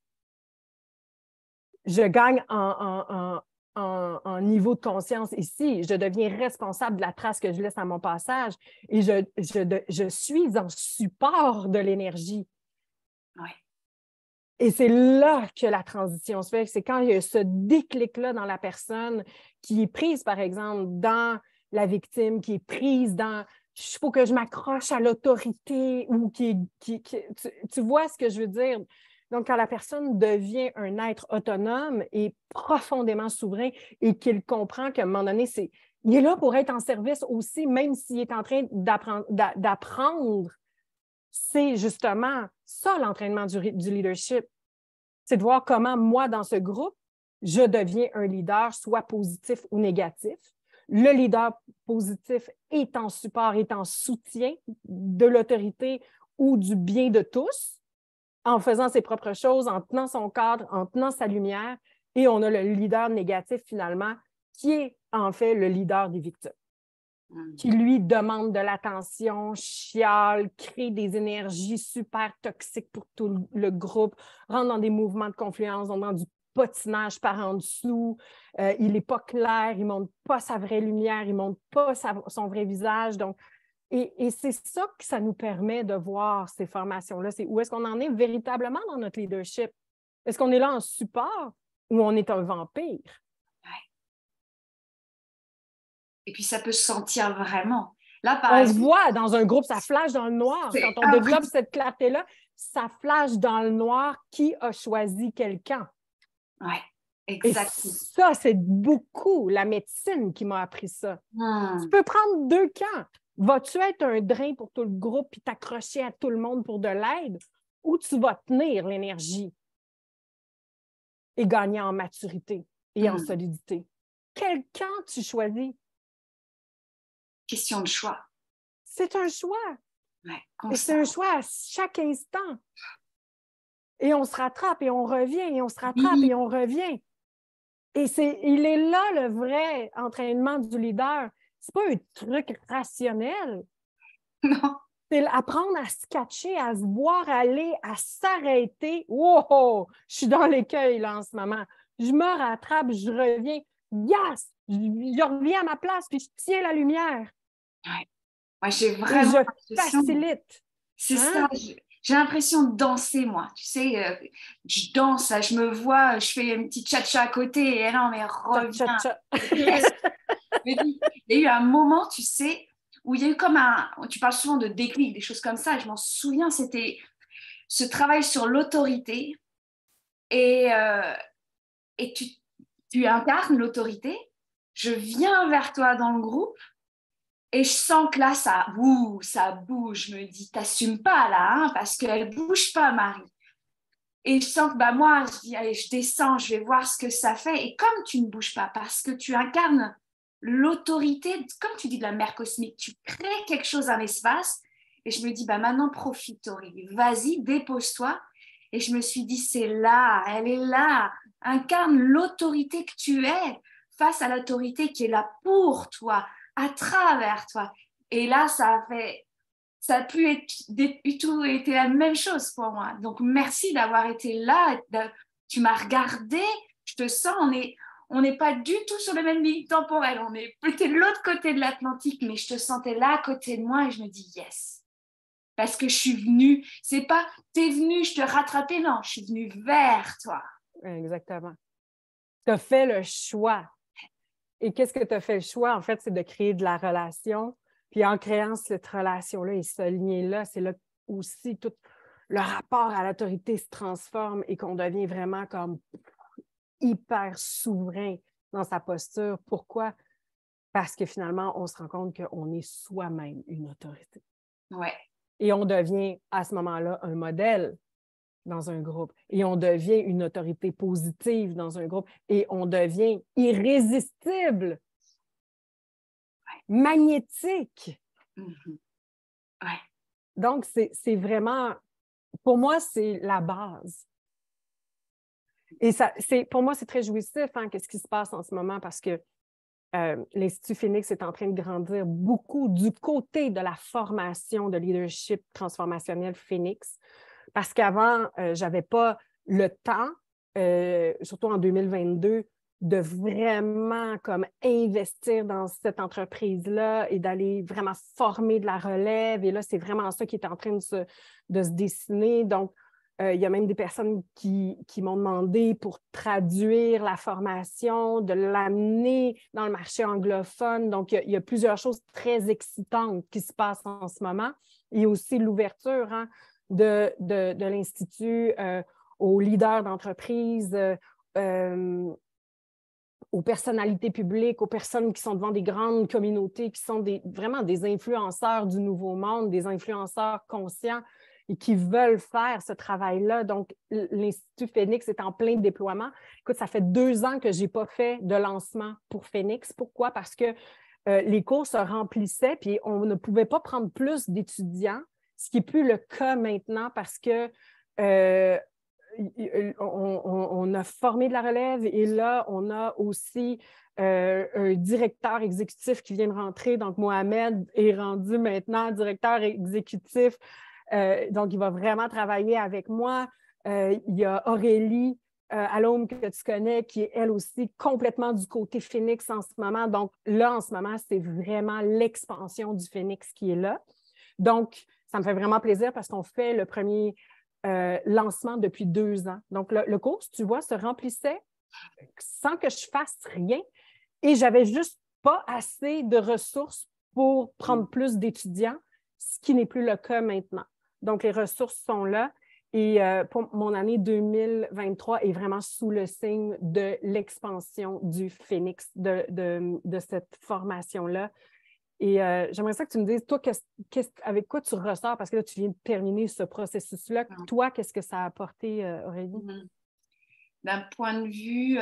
Je gagne en niveau de conscience ici. Je deviens responsable de la trace que je laisse à mon passage et je suis en support de l'énergie. Ouais. Et c'est là que la transition se fait. C'est quand il y a ce déclic-là dans la personne qui est prise, par exemple, dans la victime, qui est prise dans « il faut que je m'accroche à l'autorité » ou tu vois ce que je veux dire? Donc, quand la personne devient un être autonome et profondément souverain et qu'il comprend qu'à un moment donné, il est là pour être en service aussi, même s'il est en train d'apprendre, c'est justement ça l'entraînement du leadership. C'est de voir comment moi, dans ce groupe, je deviens un leader, soit positif ou négatif. Le leader positif est en support, est en soutien de l'autorité ou du bien de tous, en faisant ses propres choses, en tenant son cadre, en tenant sa lumière. Et on a le leader négatif, finalement, qui est en fait le leader des victimes, qui lui demande de l'attention, chiale, crée des énergies super toxiques pour tout le groupe, rentre dans des mouvements de confluence, dans du patinage par en dessous, il n'est pas clair, il ne montre pas sa vraie lumière, il ne montre pas son vrai visage. Donc, et c'est ça que ça nous permet de voir ces formations-là. C'est où est-ce qu'on en est véritablement dans notre leadership? Est-ce qu'on est là en support ou on est un vampire? Et puis, ça peut se sentir vraiment. Là, par On exemple, se voit dans un groupe, ça flash dans le noir. Quand on développe cette clarté-là, ça flash dans le noir qui a choisi quel camp. Oui, exactement. Et ça, c'est beaucoup la médecine qui m'a appris ça. Tu peux prendre deux camps. Vas-tu être un drain pour tout le groupe et t'accrocher à tout le monde pour de l'aide ou tu vas tenir l'énergie et gagner en maturité et en solidité? Quel camp tu choisis? Question de choix. C'est un choix. Ouais, et c'est un choix à chaque instant. Et on se rattrape et on revient, et on se rattrape et on revient. Et il est là le vrai entraînement du leader. C'est pas un truc rationnel. Non. C'est apprendre à se catcher, à se voir aller, à s'arrêter. Wow! Je suis dans l'écueil là en ce moment. Je me rattrape, je reviens. Yes! Je reviens à ma place, puis je tiens la lumière. Ouais. Moi, j'ai vraiment et je facilite. C'est ça. J'ai l'impression de danser, moi. Tu sais, je danse, je me vois, je fais une petite cha-cha à côté, et non, mais reviens. Yes. Il y a eu un moment, tu sais, où il y a eu comme tu parles souvent de déclic, des choses comme ça, je m'en souviens, c'était ce travail sur l'autorité, et tu incarnes l'autorité, je viens vers toi dans le groupe, et je sens que là, ça bouge. Je me dis, t'assumes pas là, hein, parce qu'elle bouge pas, Marie. Et je sens que moi, je dis, allez, je descends, je vais voir ce que ça fait. Et comme tu ne bouges pas, parce que tu incarnes l'autorité, comme tu dis, de la mère cosmique, tu crées quelque chose, un espace. Et je me dis, maintenant, profite, Aurélie. Vas-y, dépose-toi. Et je me suis dit, c'est là, elle est là. Incarne l'autorité que tu es face à l'autorité qui est là pour toi, à travers toi. Et là, ça a pu être du tout été la même chose pour moi. Donc, merci d'avoir été là. Tu m'as regardé. Je te sens, on n'est pas du tout sur le même ligne temporelle. On est peut-être de l'autre côté de l'Atlantique, mais je te sentais là à côté de moi et je me dis yes. Parce que je suis venue. C'est pas t'es venue, je te rattrapais. Non, je suis venue vers toi. Exactement. Tu as fait le choix. Et qu'est-ce que tu as fait le choix? En fait, c'est de créer de la relation. Puis en créant cette relation-là et ce lien-là, c'est là aussi tout le rapport à l'autorité se transforme et qu'on devient vraiment comme hyper souverain dans sa posture. Pourquoi? Parce que finalement, on se rend compte qu'on est soi-même une autorité. Ouais. Et on devient à ce moment-là un modèle dans un groupe et on devient une autorité positive dans un groupe et on devient irrésistible, magnétique. Mhm. Ouais. Donc, c'est vraiment, pour moi, c'est la base. Et pour moi, c'est très jouissif, hein, qu'est-ce qui se passe en ce moment parce que l'Institut Phoenix est en train de grandir beaucoup du côté de la formation de leadership transformationnel Phoenix. Parce qu'avant, je n'avais pas le temps, surtout en 2022, de vraiment comme investir dans cette entreprise-là et d'aller vraiment former de la relève. Et là, c'est vraiment ça qui est en train de se dessiner. Donc, il y a même des personnes qui m'ont demandé pour traduire la formation, de l'amener dans le marché anglophone. Donc, il y a plusieurs choses très excitantes qui se passent en ce moment. Et aussi l'ouverture, hein, de l'Institut aux leaders d'entreprise, aux personnalités publiques, aux personnes qui sont devant des grandes communautés, qui sont vraiment des influenceurs du nouveau monde, des influenceurs conscients et qui veulent faire ce travail-là. Donc, l'Institut Phoenix est en plein déploiement. Écoute, ça fait 2 ans que je n'ai pas fait de lancement pour Phoenix. Pourquoi? Parce que les cours se remplissaient puis on ne pouvait pas prendre plus d'étudiants, ce qui n'est plus le cas maintenant parce que on a formé de la relève et là, on a aussi un directeur exécutif qui vient de rentrer. Donc, Mohamed est rendu maintenant directeur exécutif. Donc, il va vraiment travailler avec moi. Il y a Aurélie Allôme que tu connais, qui est elle aussi complètement du côté Phoenix en ce moment. Donc, là, en ce moment, c'est vraiment l'expansion du Phoenix qui est là. Donc, ça me fait vraiment plaisir parce qu'on fait le premier lancement depuis 2 ans. Donc, le cours, tu vois, se remplissait sans que je fasse rien et j'avais juste pas assez de ressources pour prendre plus d'étudiants, ce qui n'est plus le cas maintenant. Donc, les ressources sont là et pour mon année 2023 est vraiment sous le signe de l'expansion du Phoenix, de cette formation-là. Et j'aimerais ça que tu me dises, toi, avec quoi tu ressors, parce que là, tu viens de terminer ce processus-là. Toi, qu'est-ce que ça a apporté, Aurélie? Mm-hmm. D'un point de vue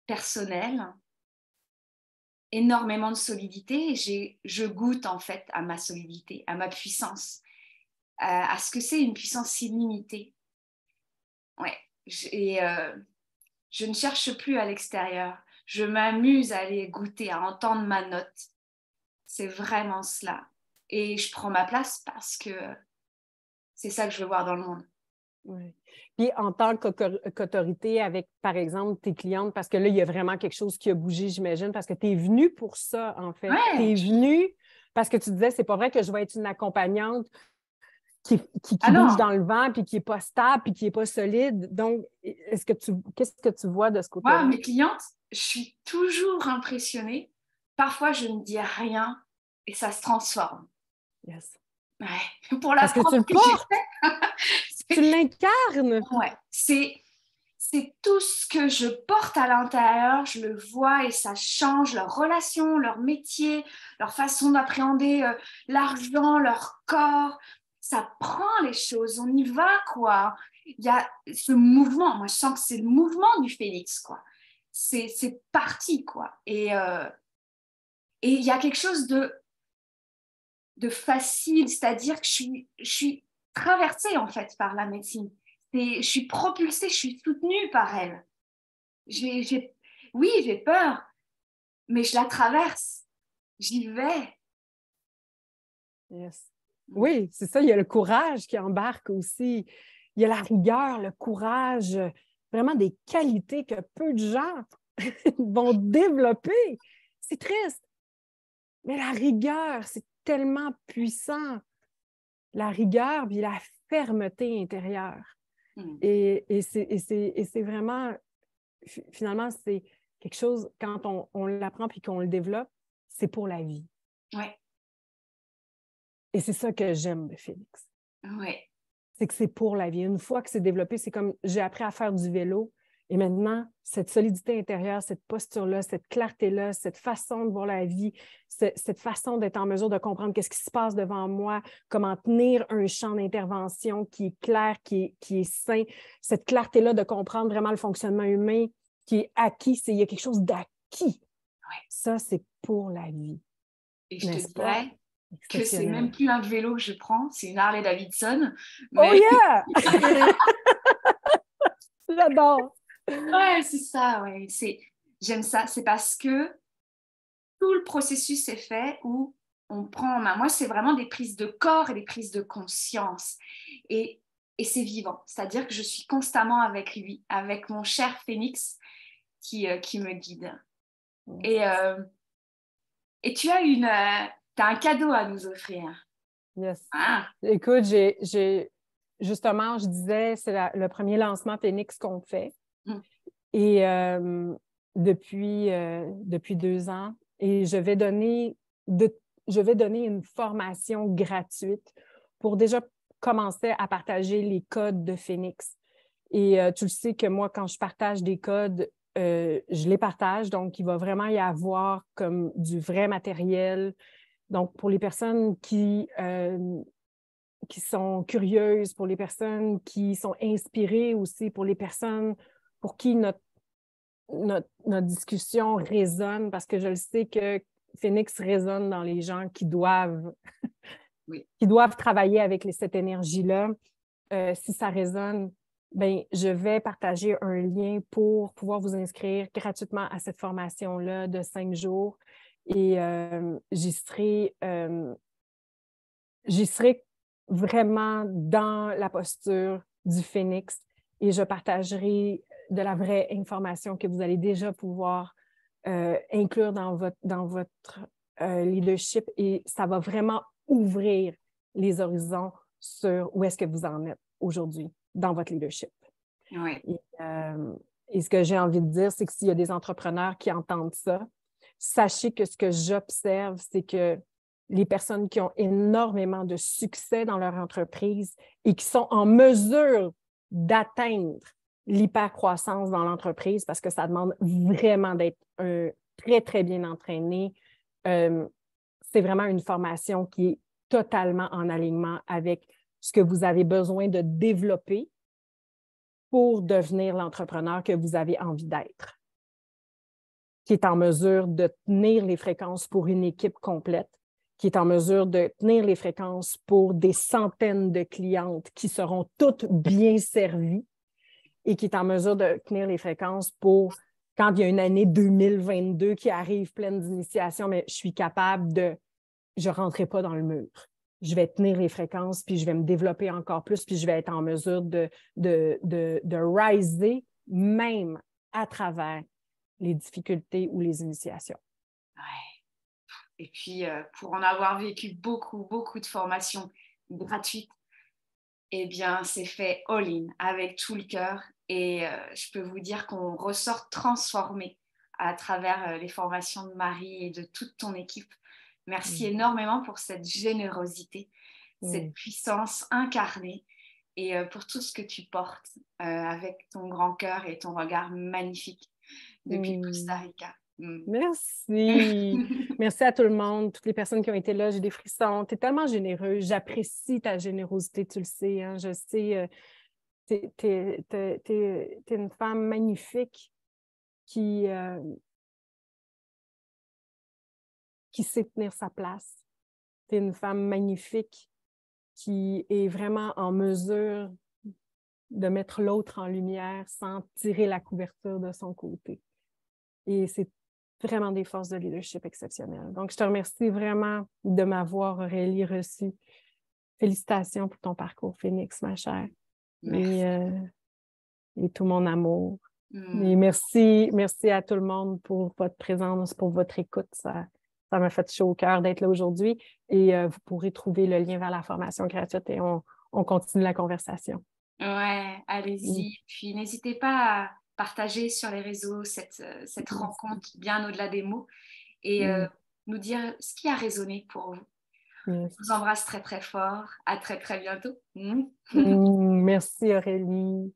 personnel, énormément de solidité. Je goûte en fait à ma solidité, à ma puissance, à ce que c'est une puissance illimitée. Ouais. Je ne cherche plus à l'extérieur. Je m'amuse à aller goûter, à entendre ma note. C'est vraiment cela. Et je prends ma place parce que c'est ça que je veux voir dans le monde. Oui. Puis en tant qu'autorité avec, par exemple, tes clientes, parce que là, il y a vraiment quelque chose qui a bougé, j'imagine, parce que tu es venue pour ça, en fait. Ouais. Tu es venue parce que tu disais, c'est pas vrai que je vais être une accompagnante qui bouge dans le vent, puis qui n'est pas stable, puis qui n'est pas solide. Donc, qu'est-ce que tu vois de ce côté-là? Moi, mes clientes, je suis toujours impressionnée. Parfois, je ne dis rien et ça se transforme. Yes. Ouais. Pour la parce que tu le portes! Tu l'incarnes! Ouais. C'est tout ce que je porte à l'intérieur, je le vois et ça change leur relation, leur métier, leur façon d'appréhender l'argent, leur corps. Ça prend les choses, on y va, quoi. Il y a ce mouvement, moi je sens que c'est le mouvement du phénix, quoi. C'est parti, quoi. Et il y a quelque chose de facile, c'est-à-dire que je suis traversée, en fait, par la médecine. Je suis propulsée, je suis soutenue par elle. Oui, j'ai peur, mais je la traverse. J'y vais. Yes. Oui, c'est ça. Il y a le courage qui embarque aussi. Il y a la rigueur, le courage, vraiment des qualités que peu de gens vont développer. C'est triste. Mais la rigueur, c'est tellement puissant. La rigueur puis la fermeté intérieure. Et c'est vraiment, finalement, c'est quelque chose, quand on l'apprend puis qu'on le développe, c'est pour la vie. Ouais. Et c'est ça que j'aime de Phoenix. Ouais. C'est que c'est pour la vie. Une fois que c'est développé, c'est comme j'ai appris à faire du vélo Et maintenant, cette solidité intérieure, cette posture-là, cette clarté-là, cette façon de voir la vie, cette façon d'être en mesure de comprendre qu'est-ce qui se passe devant moi, comment tenir un champ d'intervention qui est clair, qui est sain, cette clarté-là de comprendre vraiment le fonctionnement humain qui est acquis, il y a quelque chose d'acquis. Ouais. Ça, c'est pour la vie. Et je te N'est-ce pas? dirais que c'est même plus un vélo que je prends, c'est une Harley Davidson. Oh Mais... yeah! J'adore! Ouais, c'est ça, ouais. J'aime ça. C'est parce que tout le processus est fait où on prend en main. Moi, c'est vraiment des prises de corps et des prises de conscience. Et c'est vivant. C'est-à-dire que je suis constamment avec lui, avec mon cher Phénix qui me guide. Et, et tu as t'as un cadeau à nous offrir. Yes. Ah. Écoute, justement, je disais, c'est le premier lancement Phénix qu'on fait. Et depuis 2 ans, et je vais donner une formation gratuite pour déjà commencer à partager les codes de Phénix. Et tu le sais que moi, quand je partage des codes, je les partage. Donc, il va vraiment y avoir comme du vrai matériel. Donc, pour les personnes qui sont curieuses, pour les personnes qui sont inspirées aussi, pour les personnes pour qui notre discussion résonne, parce que je le sais que Phénix résonne dans les gens qui doivent, qui doivent travailler avec cette énergie-là. Si ça résonne, ben, je vais partager un lien pour pouvoir vous inscrire gratuitement à cette formation-là de 5 jours. Et j'y serai vraiment dans la posture du Phénix et je partagerai de la vraie information que vous allez déjà pouvoir inclure dans votre leadership et ça va vraiment ouvrir les horizons sur où est-ce que vous en êtes aujourd'hui dans votre leadership. Oui. Et ce que j'ai envie de dire, c'est que s'il y a des entrepreneurs qui entendent ça, sachez que ce que j'observe, c'est que les personnes qui ont énormément de succès dans leur entreprise et qui sont en mesure d'atteindre l'hypercroissance dans l'entreprise parce que ça demande vraiment d'être très, très bien entraîné. C'est vraiment une formation qui est totalement en alignement avec ce que vous avez besoin de développer pour devenir l'entrepreneur que vous avez envie d'être, qui est en mesure de tenir les fréquences pour une équipe complète, qui est en mesure de tenir les fréquences pour des centaines de clientes qui seront toutes bien servies et qui est en mesure de tenir les fréquences pour quand il y a une année 2022 qui arrive pleine d'initiations, mais je suis capable je ne rentrerai pas dans le mur. Je vais tenir les fréquences, puis je vais me développer encore plus, puis je vais être en mesure de riser même à travers les difficultés ou les initiations. Ouais. Et puis, pour en avoir vécu beaucoup, beaucoup de formations gratuites, eh bien, c'est fait all-in, avec tout le cœur. Et je peux vous dire qu'on ressort transformé à travers les formations de Marie et de toute ton équipe. Merci énormément pour cette générosité, cette puissance incarnée et pour tout ce que tu portes avec ton grand cœur et ton regard magnifique depuis Costa Rica. Merci. Merci à tout le monde, toutes les personnes qui ont été là. J'ai des frissons. Tu es tellement généreux. J'apprécie ta générosité, tu le sais. Hein? Je sais, t'es une femme magnifique qui sait tenir sa place. Tu es une femme magnifique qui est vraiment en mesure de mettre l'autre en lumière sans tirer la couverture de son côté. Et c'est vraiment des forces de leadership exceptionnelles. Donc, je te remercie vraiment de m'avoir, Aurélie, reçu. Félicitations pour ton parcours, Phénix, ma chère. Merci. Et tout mon amour. Et merci à tout le monde pour votre présence, pour votre écoute. Ça m'a fait chaud au cœur d'être là aujourd'hui. Et vous pourrez trouver le lien vers la formation gratuite et on continue la conversation. Ouais, allez-y. Puis n'hésitez pas à partager sur les réseaux cette rencontre bien au-delà des mots et nous dire ce qui a résonné pour vous. Je vous embrasse très très fort. À très très bientôt. Merci Aurélie.